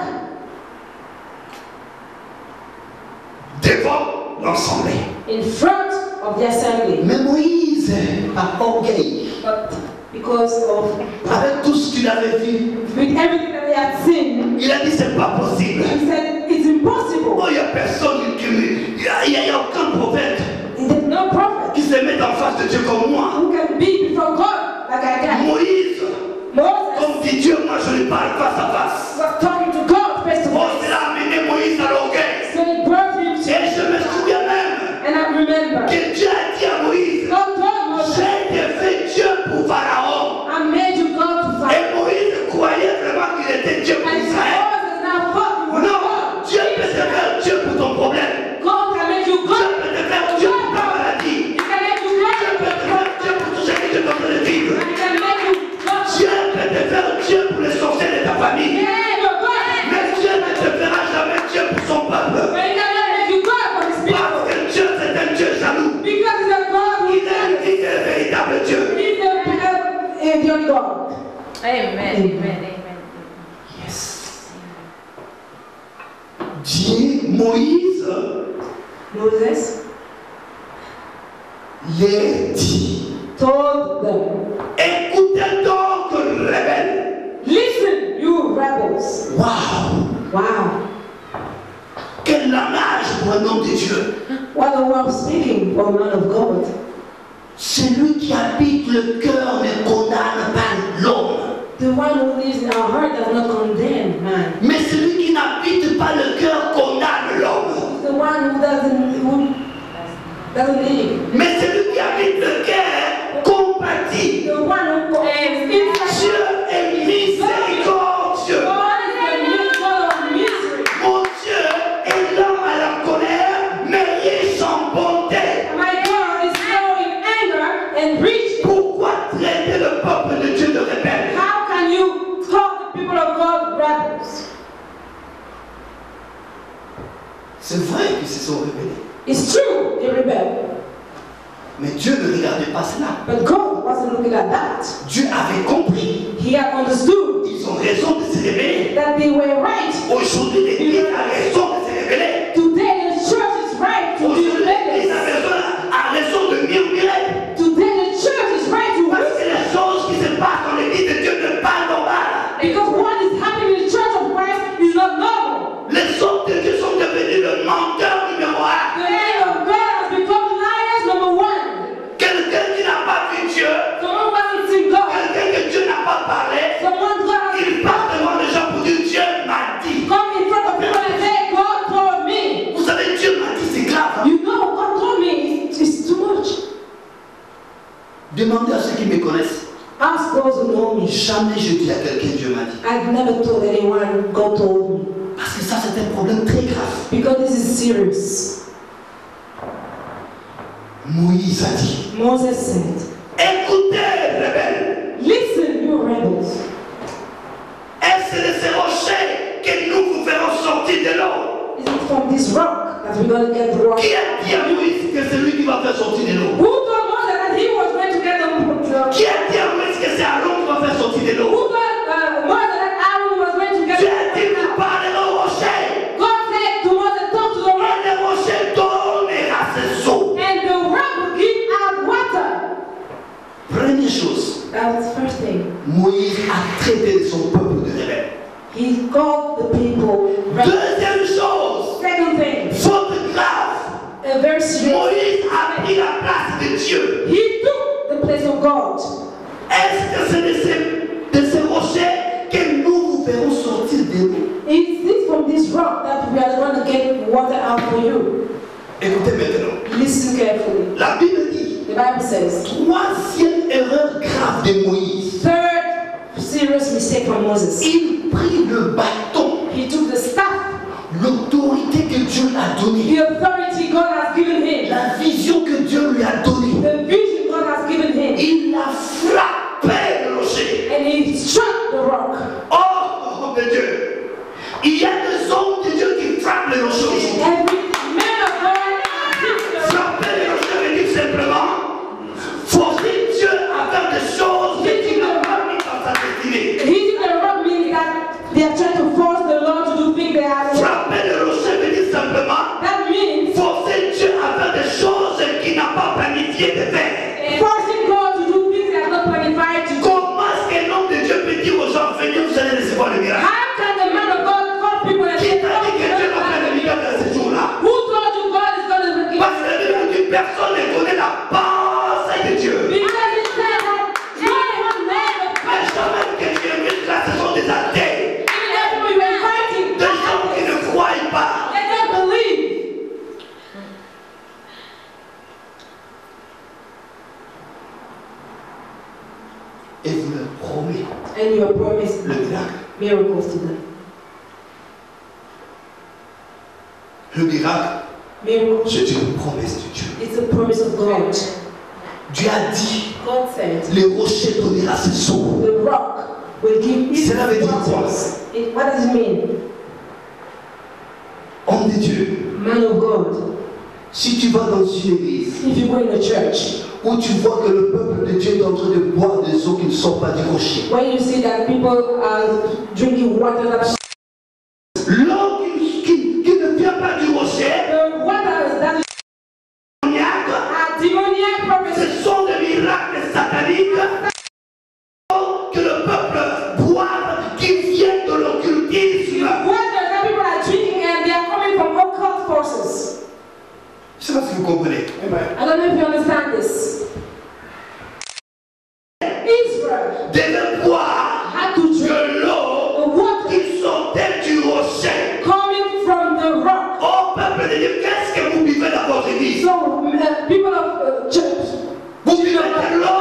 devant l'assemblée. in front of the assembly. Mais Moïse, par orgueil, But because of avec tout ce qu'il avait vu, with everything that they had seen, il a dit c'est pas possible. he said it's is impossible. Oh, il n'y a personne, il n'y a aucun prophète There's no prophet qui se met en face de Dieu comme moi. who can be before God like I can. Moïse, Moses comme dit Dieu, moi je lui parle face à face. was talking to God face to Oh, face. cela a amené Moïse à l'orgueil. So it brought him Et to, je me souviens même and I remember, que Dieu a dit à Moïse, God told Moses, j'ai été fait Dieu pour Pharaon. I made you God to fight. Et Moïse croyait vraiment qu'il était Dieu pour And Israël. Moses now thought he was Non, God. Dieu peut te faire Dieu pour ton problème. God can make you Dieu God. peut te faire Dieu pour ta maladie. He can make you God. Dieu peut te faire Dieu pour tout ce que tu es en train de vivre. And he can make you God. Dieu peut te faire Dieu pour les sorciers de ta famille. Yeah, you're God. Mais Dieu ne te fera jamais Dieu pour son peuple. But he cannot make you God for his people. Parce que Dieu c'est un Dieu jaloux. Because he's a God who Il est un véritable Dieu. He's the only God. Amen. Amen. Yes. Dieu, Moïse Moses les dit, told them, écoutez donc rebelles. listen, you rebels. Waouh! Wow. Quel langage pour un homme de Dieu. What a way of speaking for a man of God. Celui qui habite le cœur ne condamne pas l'homme. The one who lives in our heart does not condemn man. Mais celui qui n'habite pas le cœur condamne l'homme. The one who doesn't live. Mais celui qui habite le cœur compatit. The one who is Dieu est miséricordieux. God is the God of misery. Mon Dieu est lent à la colère, mais riche en bonté. My God is slow in anger and rich. Pourquoi traiter le peuple de Dieu de rebelle? How can you call the people of God rebels? C'est vrai qu'ils se sont rebellés. It's true, they rebel. Mais Dieu ne regardait pas cela. But God wasn't looking at that. Dieu avait compris. He had understood Ils ont raison de se rébeller. that they were right. Aujourd'hui, l'Église a raison de se rébeller. Today the church is right to be Aujourd'hui, l'Église rebellious. a raison de murmurer. Today the church is right to Parce que whisper. les choses qui se passent dans l'Église de Dieu ne parlent pas. Because what is happening in the church of Christ is not normal. Les hommes de Dieu sont devenus le menteur numéro un. The name of God has become liars number one. Quelqu'un qui n'a pas vu Dieu, Someone who hasn't seen God. quelqu'un que Dieu n'a pas parlé, Someone God has il passe devant les gens pour dire Dieu m'a dit. come in front of people and say, God told me. Vous savez, Dieu m'a dit, c'est grave. Hein? You know, God told me it's too much. Demandez à ceux qui me connaissent. Ask those who know me. Jamais je dis à quelqu'un Dieu m'a dit. I've never told anyone God told me. Parce que ça, c'est un problème très grave. Because this is serious. Moïse a dit, Moses said, écoutez, rebelles, listen, you rebels. est-ce de ces rochers que nous vous ferons sortir de l'eau? Is it from this rock that we're going to get the rock? Qui a dit à Moïse que c'est lui qui va faire sortir de l'eau? Who told Moses that he was going to get the rock? Qui a dit à Moïse que c'est Aaron qui va faire sortir de Who l'eau? told Moses that Aaron was going to get Dieu the a dit, vous rock? parlez aux rochers. God said to Moses, talk to the rock, Et les rochers donnera ses eaux. and the rock will give out water. Première chose, That was the first thing. Moïse a traité son peuple de rebelle. He called the people rebels. Deuxième chose, Second thing, faute grave, a very serious. Moïse a pris la place de Dieu. He took the place of God. Est-ce que c'est de ces rochers que nous vous ferons sortir de l'eau? Is this from this rock that we are going to get water out for you? Écoutez maintenant. Listen carefully. La Bible dit, The Bible says, troisième erreur grave de Moïse. third serious mistake from Moses. Il prit le bâton, He took the staff, l'autorité que Dieu lui a donnée, the authority God has given him, la vision que Dieu lui a donnée. the vision God has given him, Il a frappé le rocher. and he struck the rock. Oh, de Dieu. Il y a des hommes de Dieu qui frappent les rochers aujourd'hui. Every man of God hits the rock. Frapper les rochers veut dire simplement forcer Dieu à faire des choses qu'il n'a pas mis dans sa destinée. Hitting the rock means that they are trying to force the Lord to do things they are. Frapper les rochers veut dire simplement That means forcer Dieu à faire des choses qu'il n'a pas planifié de faire. forcing God to do things they are not qualified to do. Comment est-ce qu'un homme de Dieu peut dire aux gens, venez, vous allez recevoir le miracle? How can the man of God call people and say, Qui t'a dit que Dieu va faire Et vous leur promettez And you are promised le miracle. miracles to them. Le miracle, Miracles. c'est une promesse de Dieu. It's a promise of God. Dieu a dit, God said, les rochers donneront ses eaux. the rock will give its Cela veut dire quoi? waters. What does it mean? Homme de Dieu, Man of God. si tu vas dans une église If you go in a church, où tu vois que le peuple de Dieu est en train de boire des eaux qui ne sont pas du rocher, when you see that people are drinking water that are l'eau qui ne vient pas du rocher, the waters that are demoniac promises. ce sont des miracles sataniques que le peuple boit qui viennent de l'occultisme. Waters that people are drinking and they are coming from occult forces. Je ne sais pas si vous comprenez. I don't know if you understand this. Israel Devait boire had to drink de l'eau the water qui sortait du rocher. coming from the rock. Oh peuple de Dieu, qu'est-ce que vous buvez dans votre église? So, people of church, Vous buvez de l'eau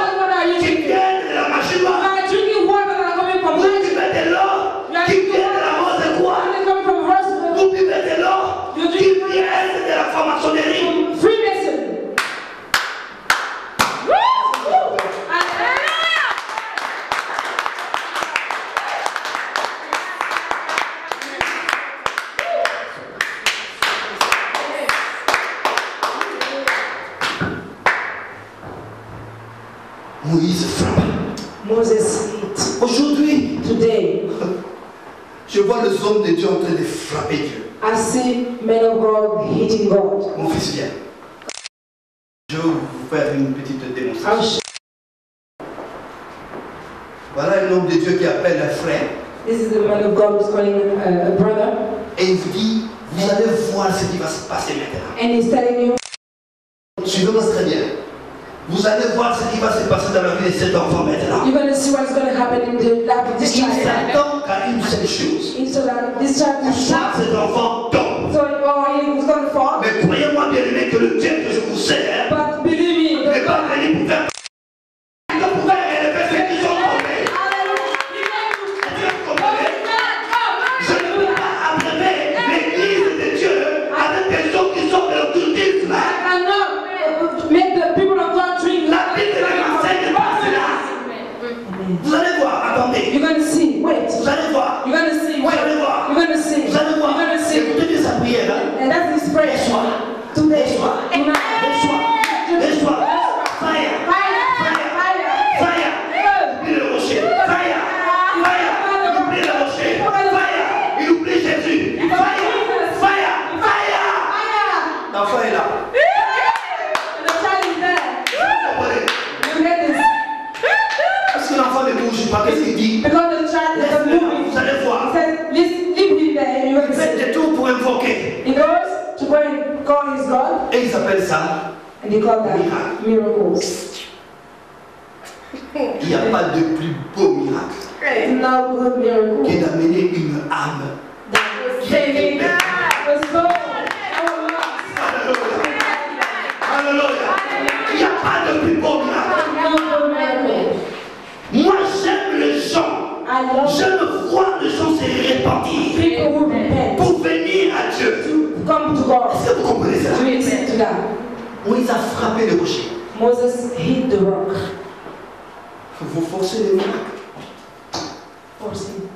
qui vient de la machine you noire. are drinking water that are coming from Vous buvez de l'eau qui vient de la rose quoi? coming from rose, Vous buvez de l'eau qui vient de la franc-maçonnerie. Freemason. Moïse frappe. Moses hit. Aujourd'hui, Today, je vois les hommes de Dieu en train de frapper Dieu. I see men of God hitting God. Mon fils, viens. Je vais vous faire une petite I'll démonstration. sh- Voilà un homme de Dieu qui appelle un frère This is the man of God who's calling a brother, et il vous dit, vous allez voir ce qui va se passer maintenant. and he's telling you, Suivez-moi très bien. Vous allez voir ce qui va se passer dans la vie de cet enfant maintenant. you're going to see what's going to happen in the life of this Il child. s'attend qu'à une seule chose. And so that this child will Soit shout. cet enfant tombe. So, he was going to fall. Mais croyez-moi bien aimé que le Dieu que je vous sers But believe me, n'est pas venu pour faire. Il ne pouvait élever ceux qui sont tombés. Dieu comprenez. Je ne peux pas abréver l'église de Dieu avec des gens qui sont de l'occultisme. I cannot make the people of God drink. La Bible ne m'enseigne pas cela. Vous allez voir, attendez. You're going to see. Wait. Vous allez voir. You're going to see. Vous Wait. allez voir. You're going to see. Vous allez voir. You're going to see. Écoutez bien sa prière. Hein? And that's his prayer. Reçois. Today. Reçois. Tonight. Reçois. Reçois. Fire. Fire. Il oublie le rocher. Fire. Il oublie le rocher. Fire. Il oublie Jésus. Fire. L'enfant est là. The child is there. Vous comprenez? You get this? Parce que l'enfant ne bouge pas. Qu'est-ce qu'il dit? Because the child is Laisse-le là. moving. Vous allez He voir. says, leave him there and you're going to Faites see. des tours pour invoquer. He goes to go and call his God, Et ils appellent ça. and they call that miracles. Il n'y a pas de plus beau miracle It's not good que miracle. d'amener une âme. That was saving the soul. Alléluia. Il n'y a pas de plus beau miracle. No good miracle. Moi j'aime les gens. I love J'aime voir les gens se repentir people who repent pour venir à Dieu. to come to God, Est-ce que vous comprenez ça? to listen to God. Moïse a frappé le rocher. Moses hit the rock. Vous forcez les miracles. Forcing.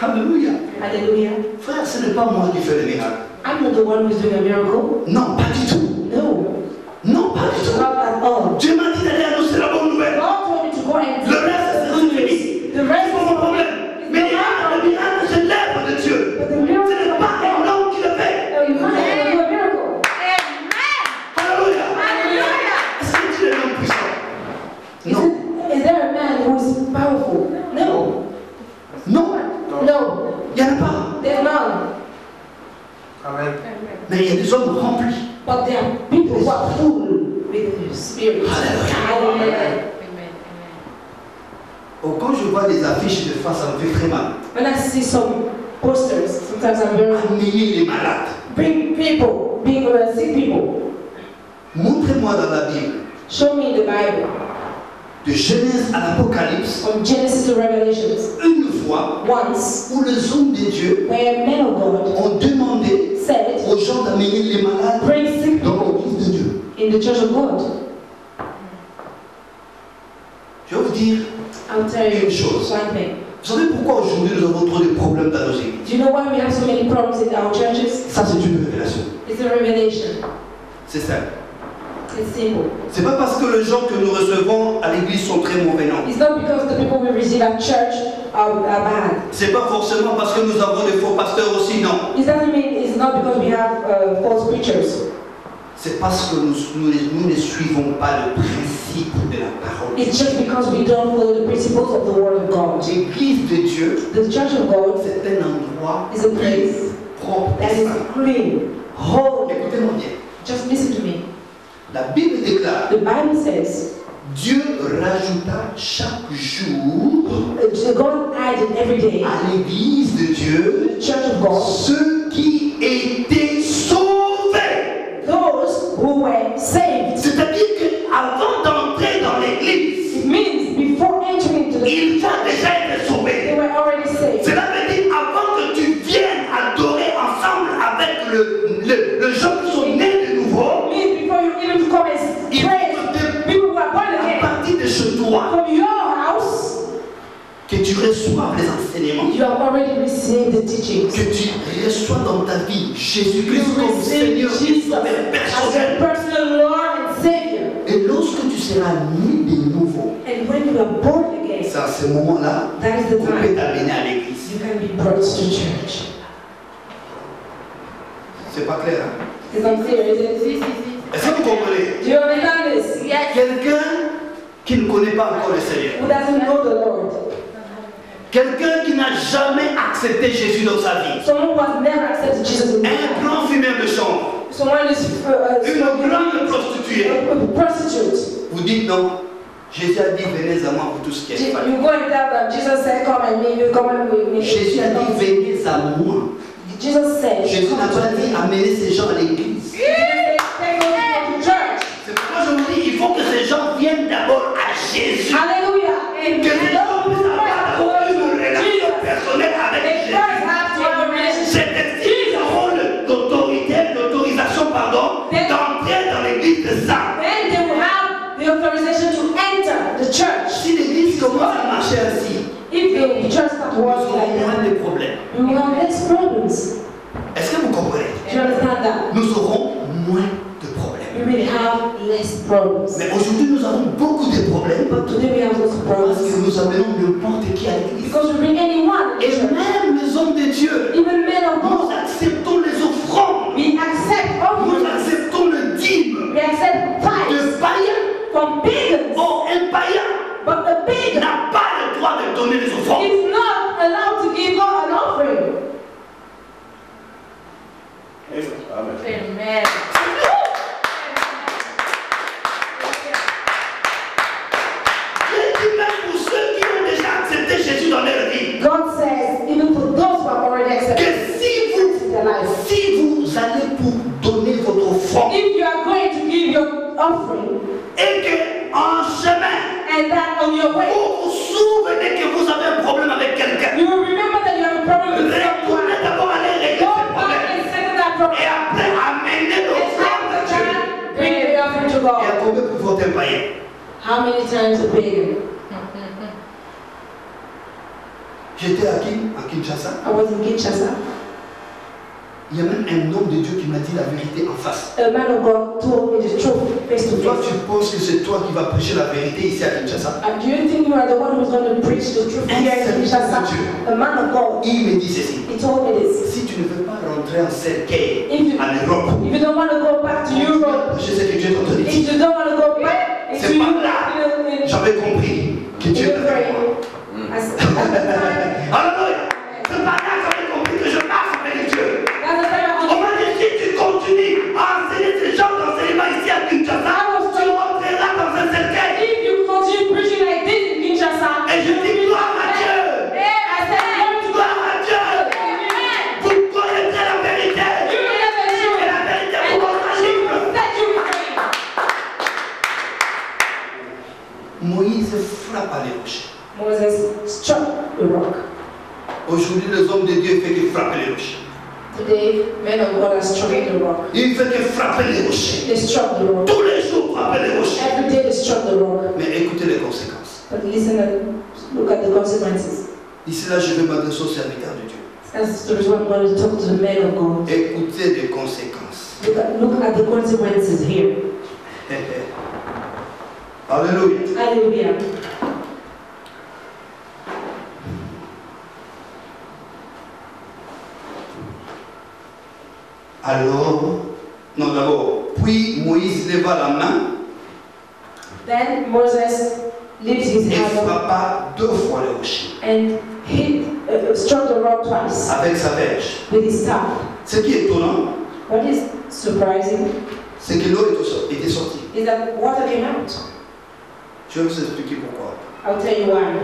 Alléluia. Hallelujah. Frère, ce n'est pas moi qui fais les miracles. I'm not the one who's doing a miracle. Non, pas du tout. No, Non, pas du tout. not at all. Dieu m'a dit d'aller annoncer la bonne nouvelle. God told me to go and Le reste, c'est good fini. news. The rest C'est pas mon is problème. Mais le miracle, c'est l'œuvre de Dieu. But the Ce miracle n'est pas un homme qui le fait. you might do a miracle. Alléluia. Hallelujah. Est-ce que Dieu est l'homme puissant? Non. Is there a man who is powerful? No. Non. No. Il n'y en a pas. There's none. Amen. Mais il y a des hommes remplis. But there are people who are full with the Spirit. Hallelujah. Oh, quand je vois des affiches de face, ça me fait très mal. When I see some posters, sometimes I'm very Amener les malades. bring people, being sick people. Montrez-moi dans la Bible Show me the Bible. de Genèse à l'Apocalypse, from Genesis to Revelations, une fois once, où les hommes de Dieu where men of God ont demandé said, aux gens d'amener les malades bring sick dans people l'église de Dieu. in the church of God. Je vais vous dire, I'll tell you Une chose. one thing. vous savez pourquoi aujourd'hui nous avons trop de problèmes dans nos églises? Do you know why we have so many problems in our churches? Ça, c'est une révélation. It's a revelation. C'est simple. It's simple. C'est pas parce que les gens que nous recevons à l'église sont très mauvais, non. It's not because the people we receive at church are bad. C'est pas forcément parce que nous avons des faux pasteurs aussi, non. It doesn't mean it's not because we have false preachers. C'est parce que nous ne suivons pas le principe de la parole de It's Dieu. just because we don't follow the principles of the Word of God. L'église de Dieu, The church of God c'est un endroit is a place propre that et is saint. clean, holy. Écoutez-moi bien. Just listen to me. La Bible déclare, The Bible says Dieu rajouta chaque jour God added every day à l'église de Dieu the church of God ceux qui étaient sauvés. those who were saved. C'est-à-dire qu'avant d'entrer dans l'église, It means before entering into the ils ont déjà été they sauvés. were already saved. Cela veut dire avant que tu viennes adorer ensemble avec le gens qui sont nés de nouveau, It means before you even come and il pray, faut que people who are born à again partir de chez toi, from your house, que tu reçoives les enseignements, you have already received the teachings. que tu reçois dans ta vie Jésus-Christ You comme receive Seigneur et Jesus Sauveur as personnel. your personal Lord and Savior. Et lorsque tu seras né de nouveau, And when you are born again, c'est à ce moment-là that is the qu'on peut time t'amener à l'église. you can be brought to church. C'est pas clair, hein? It's unclear, is it? Si, si, si. Est-ce que vous comprenez? Do you understand this? Yes. Quelqu'un qui ne connaît pas encore le Seigneur, Who doesn't know the Lord? quelqu'un qui n'a jamais accepté Jésus dans sa vie, Someone who has never accepted Jesus in their un life. grand fumeur de chambre, Someone is une grande prostituée, a prostitute. vous dites non, Jésus a dit venez à moi pour tout ce qui est fallu. You go and tell them, Jesus said, come and meet me, come and meet me. Jésus a dit venez à moi. Jesus said, Jésus n'a pas dit amener ces gens à l'église. take them to church. C'est pourquoi je vous dis il faut que ces gens viennent d'abord à Jésus. Hallelujah. Que ces gens puissent avoir d'abord une relation personnelle avec They Jésus. first have to have a relationship. C'est ainsi qu'ils auront l'autorisation d'entrer dans l'église de ça. Then they will have the authorization to enter the church. Si l'église commence à marcher ainsi, If the church starts nous working aurons like moins that, de problèmes. we will have less problems. Est-ce que vous comprenez? Do you understand that? Nous aurons moins de We problèmes. will have less problems. Mais aujourd'hui, nous avons beaucoup de problèmes But today we have lots of parce que problems. nous amenons n'importe qui à l'église. Because we bring anyone in Et the church. même les hommes de Dieu, Even men of nous God. acceptons les offrandes. We accept Nous offerings. acceptons le dîme We accept tithes de païens. from pagans. Or, un païen But the pagan n'a pas le droit de donner les offrandes. is not allowed to give God an offering. Amen. Dieu dit même pour ceux qui ont déjà accepté Jésus dans leur vie, God says, even for those who have already accepted que si their life, vous allez pour donner votre offrande if you are going to give your offering, et que en chemin, and that on your way, vous vous souvenez que vous avez un problème avec quelqu'un, you will remember that you have a problem with someone. retournez d'abord aller régler Go ce back problème and settle that problem. et après amenez l'offrande à And Dieu. after bring the offering to Et à God. combien pour votre païen? How many times a pagan? J'étais à Kinshasa. I was in Kinshasa. Il y a même un homme de Dieu qui m'a dit la vérité en face. A man of God told me the truth face to Toi, face. tu penses que c'est toi qui vas prêcher la vérité ici à Kinshasa? Do you think you are the one who's going to preach the truth here in Kinshasa? A man of God. Il me dit ceci. He told me this. Si tu ne veux pas rentrer en cercueil If you, en Europe, if you don't want to go back to Europe, je sais que Dieu t'a donné. if you don't want to go back into C'est pas là. Europe, J'avais compris que Dieu t'a donné. at the time, Alléluia. C'est pas là que j'avais compris que je marche avec Dieu. that's the time I On m'a dit si tu continues à enseigner ces gens d'enseignement ici à Kinshasa, tu rentreras dans un cercueil. if you continue preaching like this in Kinshasa, Et je dis gloire à Dieu. I said, glory to Gloire à Dieu. Amen. Vous connaîtrez la vérité. You will never Et know. la vérité vous And rendra she libre. will set you free. Moïse frappa les rochers. Moses struck the rock. Aujourd'hui, les hommes de Dieu font que frapper les rochers. Today, men of God are striking the rock. Ils font que frapper les rochers. They struck the rock. Tous les jours, frapper les rochers. Every day they struck the rock. Mais écoutez les conséquences. But listen and look at the consequences. Ici, là, je vais m'adresser aux serviteurs de Dieu. That's the reason I'm going to talk to the men of God. Écoutez les conséquences. Look at the consequences here. Alléluia. Hallelujah. Alors, non d'abord, puis Moïse leva la main Then Moses lifted his et hand up frappa 2 fois le rocher and struck the rock twice avec sa verge. with his staff. Ce qui est étonnant, What is surprising c'est que l'eau était sortie. is that water came out. Je vais vous expliquer pourquoi. I'll tell you why.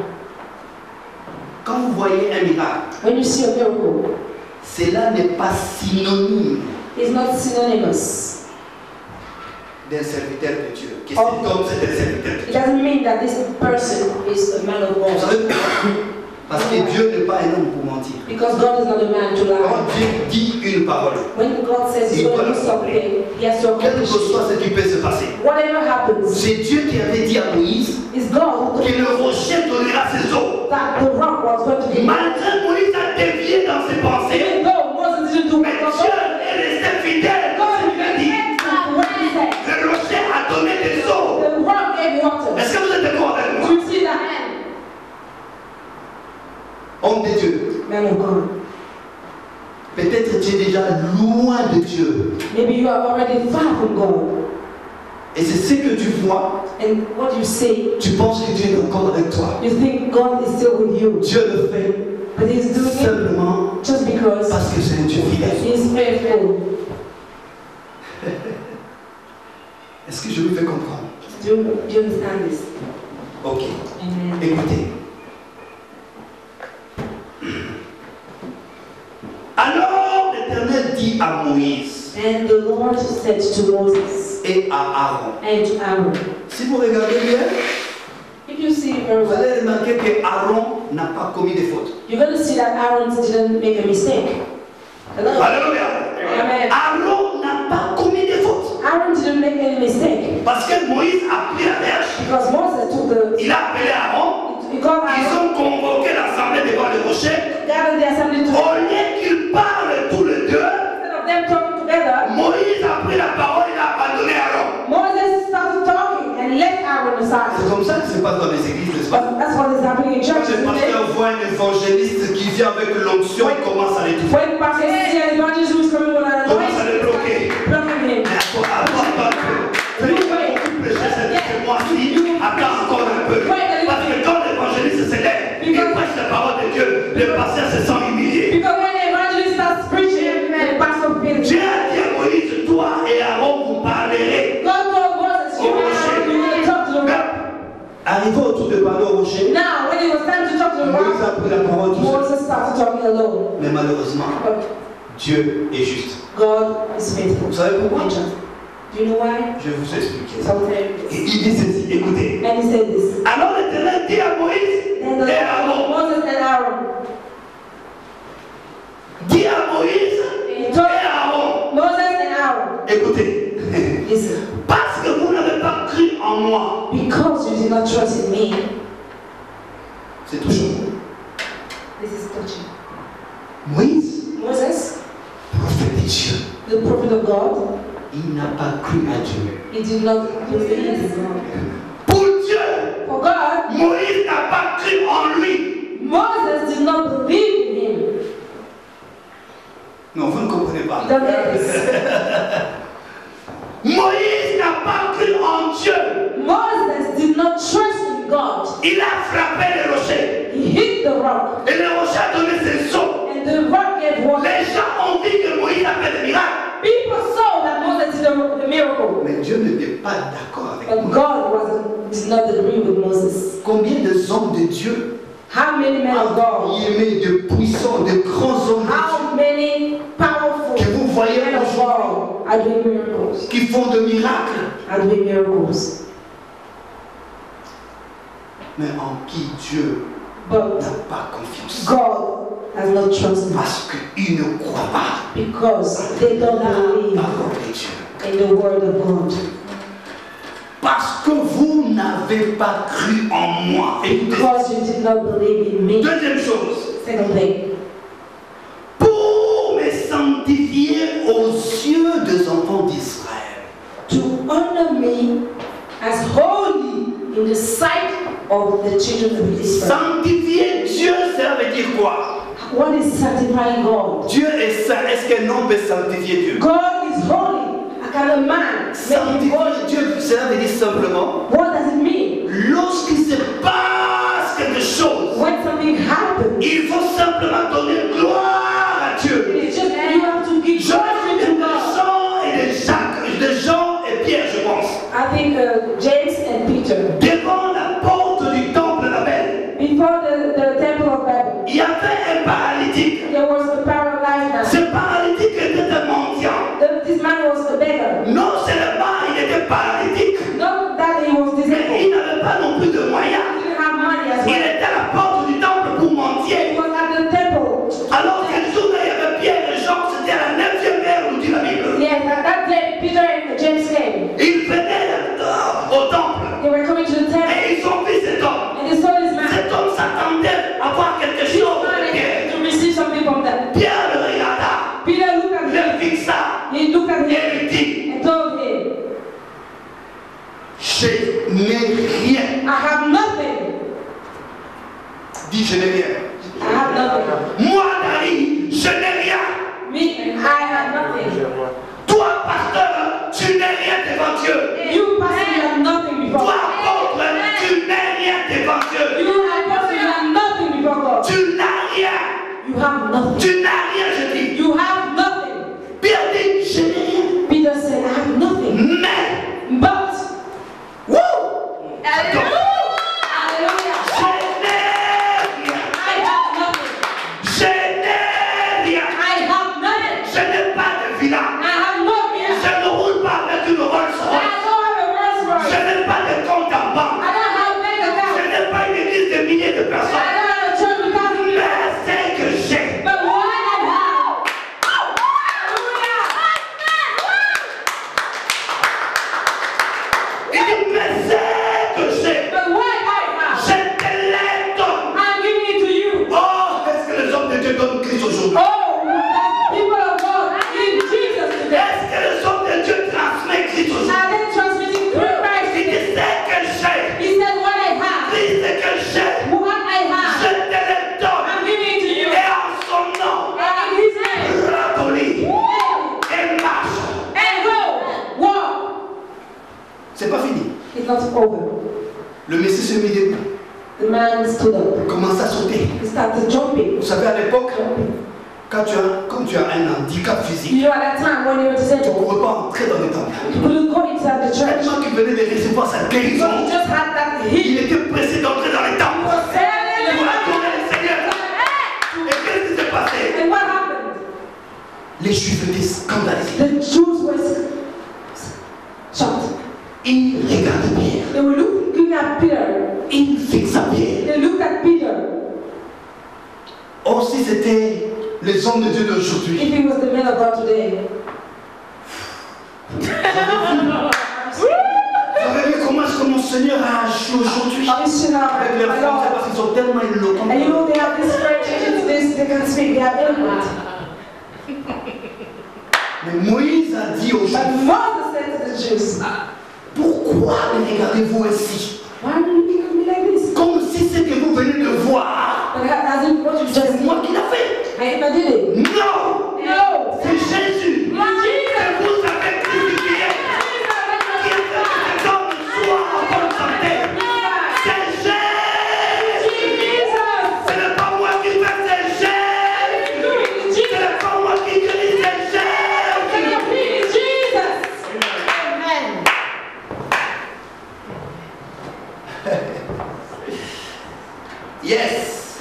Quand vous voyez un miracle, When you see a miracle, cela n'est pas synonyme it's not synonymous. d'un serviteur de Dieu. Que cet homme, c'est un serviteur de It Dieu. doesn't mean that this person is a man of Vous savez God. pourquoi? Parce que Dieu n'est pas un homme pour mentir. Because God is not a man to Quand lie. Dieu dit une parole, When God says he's going to do something, he has to quel que accomplish it. soit ce qui peut se passer, Whatever happens, c'est Dieu qui avait dit à Moïse it's God que le rocher donnera ses eaux. that the rock was going to be. Malgré Moïse a dévié dans ses pensées, Even though Moses didn't do mais what God Dieu told est resté fidèle. God Il a dit, to what he said. le rocher a donné des eaux. The rock gave water. Est-ce que vous êtes d'accord avec moi? Do you see that? Homme de Dieu, Man of God. peut-être tu es déjà loin de Dieu. Maybe you are already far from God. Et c'est ce que tu vois, And what you say, tu penses que Dieu est encore avec toi. you think God is still with you. Dieu le fait But he's doing it simplement just because parce que c'est un Dieu fidèle. he's faithful. Est-ce que je vous fais comprendre? Do you understand this? Ok. Amen. Écoutez. Alors l'Éternel dit à Moïse And the Lord said to Moses et à Aaron. and to Aaron, Si vous regardez bien, if you see very vous well, allez remarquer que Aaron n'a pas commis de faute. you're going to see that Aaron didn't make a mistake. Hello? Alléluia. Amen. Aaron n'a pas commis de faute. Aaron didn't make any mistake Parce que Moïse a pris la verge, because Moses took the. il a appelé Aaron, He called ils Aaron, ont convoqué l'assemblée devant le rocher. gathered the assembly together. Au lieu qu'ils parlent tous les deux, Instead of them talking together, Moïse a pris la parole, il a abandonné Aaron. Moses started talking and left Aaron C'est aside. comme ça que se passe dans les églises, n'est-ce pas? But that's what is happening in Quand churches le today. pasteur voit un évangéliste qui vient avec l'onction, il commence à l'étouffer. When pastors see an evangelist who is coming with an Commence à le anointing, bloquer. blocking him. Mais attends un peu. Ce mois-ci, attends encore un peu. Parce que quand l'évangéliste se lève, il prêche la parole de Dieu, le pasteur se sent humilié. Because when the evangelist starts preaching, the pastor feels. Dieu a dit à Moïse, toi et Aaron, vous parlerez. God told Moses, you and Aaron, you need to talk to the rock. Arrivé autour de parler au rocher, Now, when it was time to talk to the Moïse rock, a pris la parole tout seul. Moses started talking alone. Mais malheureusement, But Dieu est juste. God is faithful. Vous savez pourquoi? And just. Do you know why? Je vais vous expliquer. I'll tell you Et this. il dit ceci, écoutez. And he said this. Alors l'Éternel dit à Moïse Then the et à Lord Aaron, told Moses and Aaron. dis à Moïse He et told à Aaron, Moses and Aaron. écoutez, Listen. parce que vous n'avez pas cru en moi, Because you did not trust in me. c'est touchant. This is touching. Moïse, Moses, prophète de Dieu, the prophet of God, il n'a pas cru à Dieu. he did not believe in God. Pour Dieu, For God, Moïse n'a pas cru en lui. Moses did not believe in him. Non, vous ne comprenez pas. You don't get this. Moïse n'a pas cru en Dieu. Moses did not trust in God. Il a frappé le rocher. He hit the rock, Et le rocher a donné ses eaux. and the rock gave water. Les gens ont dit que Moïse a fait des miracles. People saw that Moses did the miracle, Mais Dieu n'était pas d'accord avec but moi. God did not agree with Moses. Combien de hommes de Dieu How many men of God? aimés, de puissants, de grands hommes de How many powerful Dieu que vous voyez men of aujourd'hui, God are doing miracles? qui font de miracles. Are doing miracles. mais en qui Dieu but n'a pas confiance. God has not trusted Parce qu'ils ne croient pas because they don't la believe parole de Dieu. in the word of God. Parce que vous n'avez pas cru en moi. Écoutez. Because you did not believe in me. Deuxième chose. Second thing, Pour me sanctifier aux yeux des enfants d'Israël. to honor me as holy in the sight of the children of Israel. Sanctifier Dieu, ça veut dire quoi? What is sanctifying God? Dieu est saint. Est-ce qu'un homme peut sanctifier Dieu? God is holy. Can a man make him Sanctifier holy? Dieu, cela veut dire simplement, What does it mean? lorsqu'il se passe quelque chose, When something happens, il faut simplement donner gloire à Dieu. it's just you have to give Je glory suis to de God. Jean et de Jacques, de Jean et Pierre, je pense. I think James and Peter, Devant la porte du temple d'Abel, before the temple of Babel, il y avait un paralytique. there was a paralyzed man. Ce paralytique était un mendiant. This man was a beggar. Non seulement il était paralytique, Not that he was mais disabled. il n'avait pas non plus de moyens. He didn't have money as Il well. était à la porte du temple pour He mendier. was at the temple. Alors qu'un jour là, il y avait Pierre et Jean, c'était à la 9e heure, nous dit la Bible. Yes, at that day, Peter and James came. Ils venaient au temple They were coming to the temple, et ils ont vu cet homme. and they saw this man. Cet homme s'attendait à voir quelque He chose de wanted Pierre. to receive something from them. Pierre le regarda, Peter looked at him. le fixa He looked at him et lui dit, and told him, je n'ai rien. I have nothing. Dis, je n'ai rien. I have nothing. Moi, Dari, je n'ai rien. Me, I have nothing. Toi, pasteur, tu n'es rien devant Dieu. You, pastor, you have nothing before Toi, God. apôtre, tu n'es rien devant Dieu. You, apostle, you have nothing before God. Tu n'as rien. You have nothing. Tu n'as rien, je dis. You have nothing. Pierre dit, je n'ai rien. Peter said, I have nothing. Mais, But, wouh, hallelujah, je n'ai rien. I have nothing. Je n'ai rien. I have nothing. Je n'ai pas de villa. I have no fear. Je ne roule pas avec une Rolls I Royce. don't have a Rolls Royce. Je n'ai pas de compte en banque. I don't have a bank Je account. n'ai pas une église de milliers de I personnes. don't have a church without me. Mais c'est que j'ai. But what I have, Il dit, mais c'est que j'ai. but what I have, Je te les donne. I'm giving it to you. Oh, est-ce que les hommes de Dieu donnent Christ aujourd'hui? Oh, the people of God in Jesus today. Est-ce que les hommes de Dieu transmettent Christ aujourd'hui? Are they transmitting through Christ Il dit, today? c'est que j'ai. He said, what I have, Christ c'est que j'ai. what I Je have, te les donne. I'm giving it to you. Et en son nom, And in His name, radolis et marche. and go, walk. C'est pas fini. It's not over. Le Messie se mit debout. The man stood up. Il commence à sauter. He started jumping. Vous savez, à l'époque, quand tu as un handicap physique, You know, at that time when you were tu ne disabled, pourrais pas entrer dans le temple. you couldn't go inside the church. Tellement qu'il venait de recevoir sa So guérison, he just had that il heat. était pressé d'entrer dans le He temple was standing pour there. adorer le Seigneur. Et qu'est-ce qui s'est passé? And what happened? Les Juifs étaient scandalisés. The Jews were shocked. Ils regardaient Pierre. They were looking at Peter. Ils fixaient Pierre. They looked at Peter. Or, si c'était les hommes de Dieu d'aujourd'hui, If he was the man of God today. vous avez vu comment est-ce que mon Seigneur a agi aujourd'hui I used to have avec leurs my femmes, c'est Lord. parce qu'ils sont tellement éloquents. And you know they have this French, they can speak, they are eloquent. Mais Moïse a dit aux Juifs, But Moses said to the Jews, pourquoi me regardez-vous ainsi? why are you looking at me like this? Comme si ce que vous venez de voir, But as if what you just c'est moi qui l'ai fait. I did it. Non! No. C'est Jésus que Jesus. vous avez crucifié qui a fait que cet homme soit en bonne santé. C'est Jésus! Ce n'est pas moi qui fais, c'est Jésus! Ce n'est pas moi qui guéris, c'est Jésus! Yes!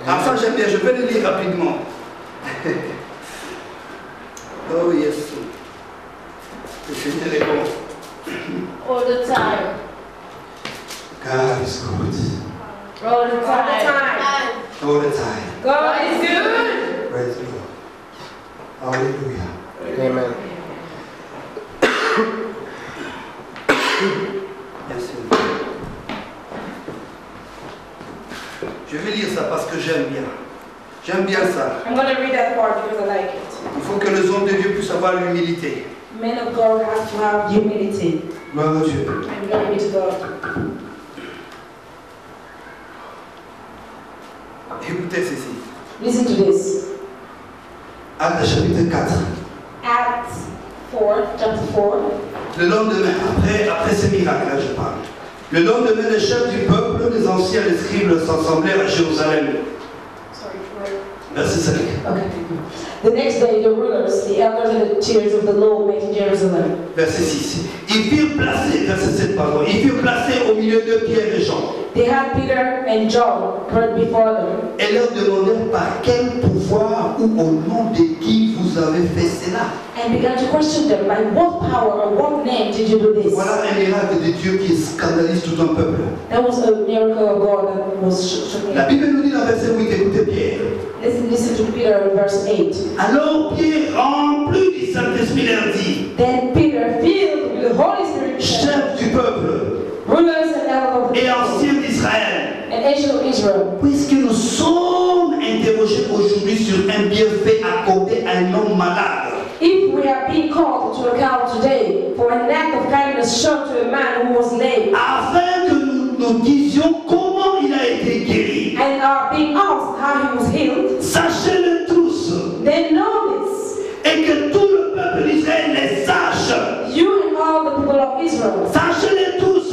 Enfin, j'aime bien, je vais le lire rapidement. Oh yes. Le Seigneur est bon. All the time. God is good. All the time. All the time. God is good. Praise God. Hallelujah. Amen. Merci. Je vais lire ça parce que j'aime bien. J'aime bien ça. I'm going to read that part because I like it. Il faut que les hommes de Dieu puissent avoir l'humilité. Men of God have to have humility. Gloire à Dieu. And glory be to God. Écoutez ceci. Listen to this. Actes chapitre 4. Acts 4, chapter 4. Le lendemain, après ce miracle, là je parle. Le lendemain, les chefs du peuple, les anciens, les scribes s'assemblèrent à Jérusalem. Sorry for it. Verset 5. Okay. The next day, the rulers, the elders, and the teachers of the law met in Jerusalem. Verset 6. Ils firent placer, verset 7, pardon, ils firent placer au milieu de Pierre et Jean. They had Peter and John brought before them. Et leur demandèrent par quel pouvoir ou au nom de qui vous avez fait cela. And began to question them, by what power or what name did you do this? Voilà un miracle de Dieu qui scandalise tout un peuple. That was a miracle of God that was shocking. La Bible nous dit dans verset 8, écoutez Pierre. Listen to Peter in verse 8. Alors Pierre, rempli du Saint-Esprit, leur dit, Then Peter, filled with the Holy Spirit, chef du peuple rulers and elders of the et anciens d'Israël, and ancient of Israel, puisque nous sommes interrogés aujourd'hui sur un bienfait accordé à un homme malade, if we are being called to account today for an act of kindness shown to a man who was lame, afin que nous disions comment il a été guéri, and are being asked how he was healed, sachez-le tous, then know this. et que tout le peuple d'Israël les sache, You and all the people of Israel, sachez-les tous,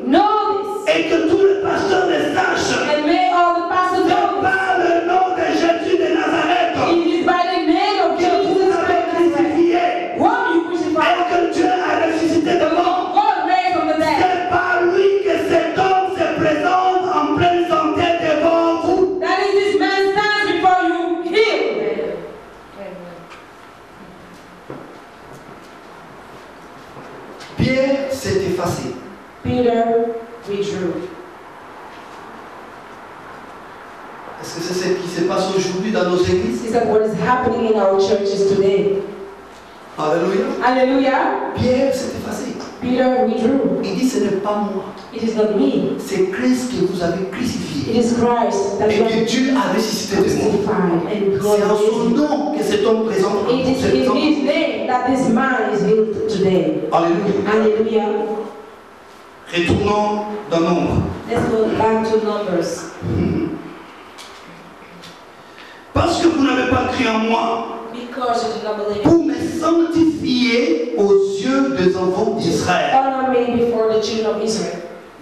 know this. et que tous les pasteurs les sachent, And may all the pastors c'est know par le nom de Jésus de Nazareth this. It is by the name of que vous Jesus avez Christ, crucifié, whom you et crucified, que Dieu a ressuscité de mort. God raised from the dead. C'est par lui que cet homme se présente en pleine santé devant vous. That is, this man stands before you healed. Pierre s'est effacé. Peter withdrew. Est-ce que c'est ce qui se passe aujourd'hui dans nos églises? Is that what is happening in our churches today? Alléluia. Hallelujah. Pierre s'est effacé. Peter withdrew. Il dit ce n'est pas moi, It is not me. c'est Christ que vous avez It crucifié is Christ that et was que Dieu a ressuscité de mort. crucified and C'est God en son raised him. nom que cet homme présente. It is in His name that this man is healed today. Alléluia. Hallelujah. Retournons dans Nombre. Let's go back to Numbers. Parce que vous n'avez pas cru en moi Because you did not believe pour me sanctifier aux yeux des enfants d'Israël, honor me before the children of Israel.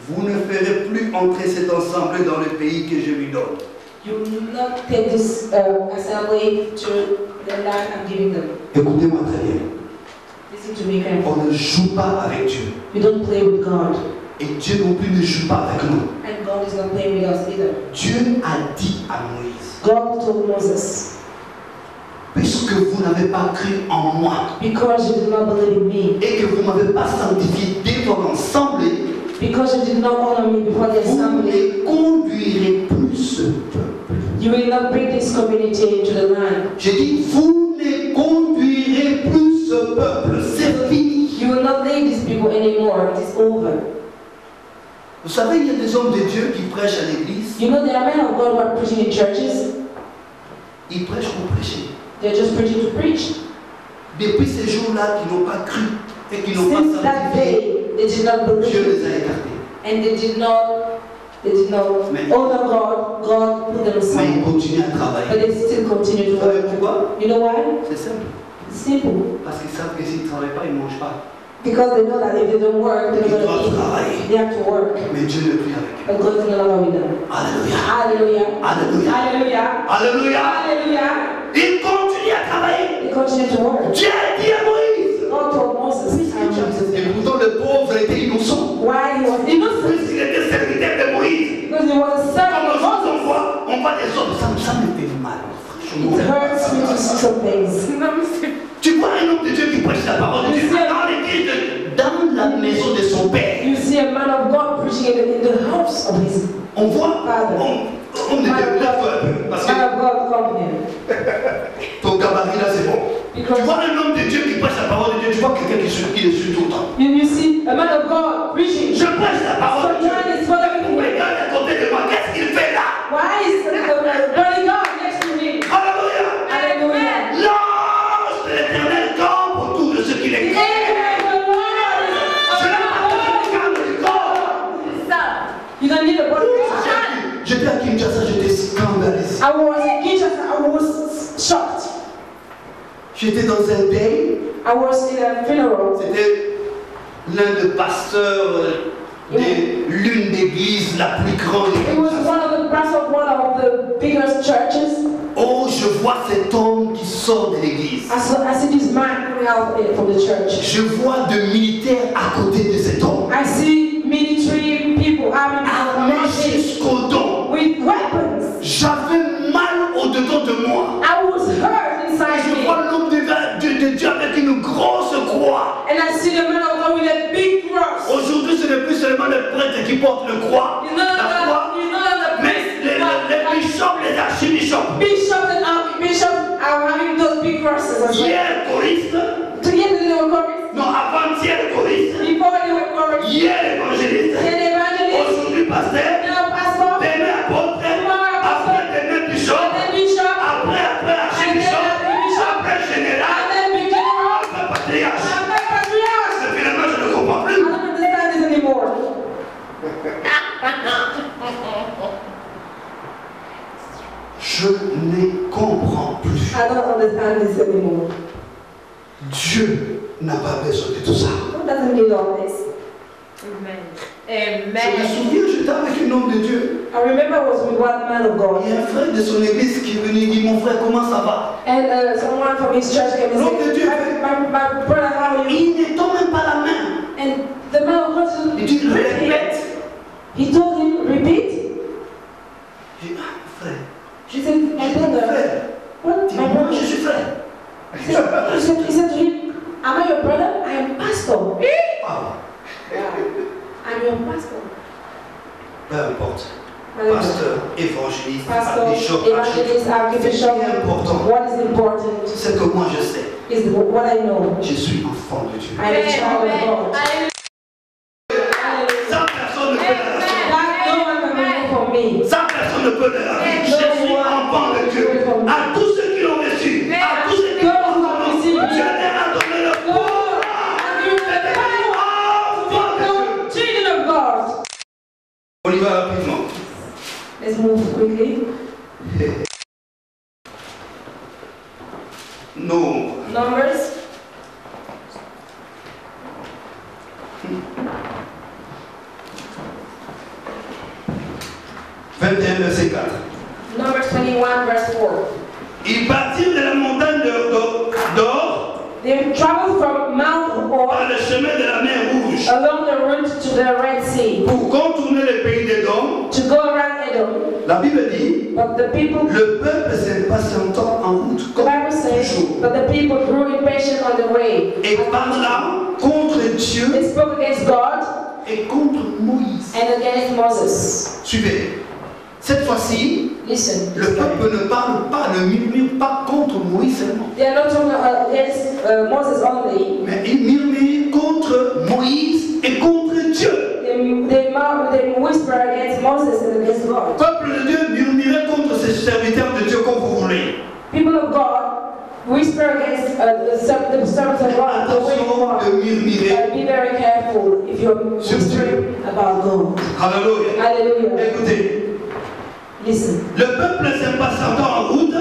vous ne ferez plus entrer cet ensemble dans le pays que je lui donne. You will not take this assembly to the land I'm giving them. Écoutez-moi très bien. Listen to me carefully. On ne joue pas avec Dieu. We don't play with God. Et Dieu non plus ne joue pas avec nous. And God is not playing with us either. Dieu a dit à Moïse, God told Moses, puisque vous n'avez pas cru en moi because you did not believe in me, et que vous ne m'avez pas sanctifié devant l'ensemble, because you did not honor me before the vous assembly, ne conduirez plus ce peuple. you will not bring this community into the land. J'ai dit, vous ne conduirez plus ce peuple. C'est fini. You will not lead these people anymore. It is over. Vous savez, il y a des hommes de Dieu qui prêchent à l'église. You know, there are men of God who are preaching in churches. Ils prêchent pour prêcher. They're just preaching to preach. Depuis ces jours-là, qui n'ont pas cru et qui n'ont pas Since that sanctifié, day, they did not Dieu believe les a écartés. and they did not honor God. God put them Mais aside. ils continuent à But travailler. they still continue Vous to savez work. pourquoi? You know why? C'est simple. It's simple. Parce qu'ils savent que s'ils ne travaillent pas, ils ne mangent pas. Because they know that if they don't work, they're Ils going doivent to eat. travailler. They have to work. Mais Dieu n'est plus avec eux. But God is no longer with them. Alléluia. Hallelujah. Alléluia. Hallelujah. Alléluia. Hallelujah. Ils continuent à travailler. They continue to work. Dieu a dit à Moïse. God told Moses, Et pourtant le pauvre était innocent. why he was innocent. Puisqu'il était serviteur de Moïse. Because he was a Comme servant of aujourd'hui Moses. on voit des hommes. Ça me fait mal. It hurts me to see some things. Tu vois un homme de Dieu qui prêche la parole de Dieu dans l'église, dans la maison de son père. You see a man of God preaching in the home house of his On voit, father. on était lève-toi un peu, parce Man que of God, come here. ton gabarit là c'est bon. Because Tu vois un homme de Dieu qui prêche la parole de Dieu, tu vois quelqu'un qui le suit tout le temps. you see a man of God preaching. Je prêche la parole de Dieu. Someone is following him. Regarde à côté de moi, qu'est-ce qu'il fait là? Why is the burning God next to him? Alléluia! Hallelujah. L'ange de l'Éternel campe autour de ceux qui The l'écoutent. angel of the Lord is Je n'ai pas besoin de garde du corps. You don't need a body. J'étais à Kinshasa, j'étais scandalisé. I was in Kinshasa, I was shocked. J'étais dans un deuil. I was in a funeral. C'était l'un des pasteurs de l'une des églises la plus grande. It was one of the pastors of one of the biggest churches. Oh, je vois cet homme qui sort de l'église. I see this man coming out from the church. Je vois de militaires à côté de cet homme. I see military people, army Armés people jusqu'aux dents. with weapons. J'avais mal au-dedans de moi. I was hurt inside Je me. vois l'homme de Dieu avec une grosse croix. And I see the man of God with a big cross. Aujourd'hui, ce n'est plus seulement les prêtres qui portent le croix, You know la croix, the mais les bishops, les archibishops. bishops and archbishops are having those big crosses as well. Hier, choriste, Together they were chorus. non, avant-hier, choriste, Before they were chorus. hier, évangéliste, Then evangelist. aujourd'hui, pasteur, Now pastor. demain, apôtre, après, demain, bishop, And then bishop. après, archibishop, après, général, And then big general. après, patriarche. And then patriarch. Et finalement, je ne comprends I plus. don't understand this anymore. Je ne comprends plus. I don't understand this anymore. Dieu n'a pas besoin de tout ça. God doesn't need all this. Je me souviens, j'étais avec un homme de Dieu. I remember I was with one man of God. Il y a un frère de son église qui est venu et dit, mon frère, comment ça va? And someone from his church came and L'homme de Dieu. said, my brother, how are you? Il ne tend même pas la main. And the man of God said, Il dit, répète. He told him, repeat. J'ai dit, ah, frère. She said, my J'ai dit, mon brother. frère. What? Il My dit, moi, brother. je suis frère. He said to him, am I your brother? I am pastor. Ah, I'm your pastor. peu importe. Hallelujah. Pasteur, évangéliste, Pastor, bishop, evangelist, Ce archbishop. qui est important, What is important c'est que moi je sais, is what I know. je suis enfant de Dieu. I'm a child of God. Ça, personne ne peut le raconter. That no one can remove from me. Ça, personne ne peut le raconter. Je suis enfant de Dieu. À tous ceux qui l'ont reçu, à tous ceux qui l'ont reçu, je leur ai donné le pouvoir. Children of God. On y va rapidement. Let's move quickly. Nombre. Numbers 21, verset 4. Numbers 21, verse 4. Ils partirent de la montagne d'Or They traveled from Mount Hor par le chemin de la mer Rouge along the route to the Red Sea pour contourner le pays d'Édom. to go around Edom. La Bible dit, But the people, le peuple s'impatientant en route the comme Bible says, toujours. but the people grew impatient on the way. Et parla contre Dieu They spoke against God et contre Moïse. and against Moses. Suivez. Cette fois-ci, Listen. le peuple ne parle pas, ne murmure pas contre Moïse seulement. They are not talking against Moses only. Mais il murmure contre Moïse et contre Dieu. They whisper against Moses and against God. Le peuple de Dieu murmurait contre ses serviteurs de Dieu comme vous voulez. People of God whisper against the servants of God the way you Attention want. de murmurer. Be very careful if you're whispering about God. Alléluia. Hallelujah. Écoutez, Listen. le peuple s'impatientant en route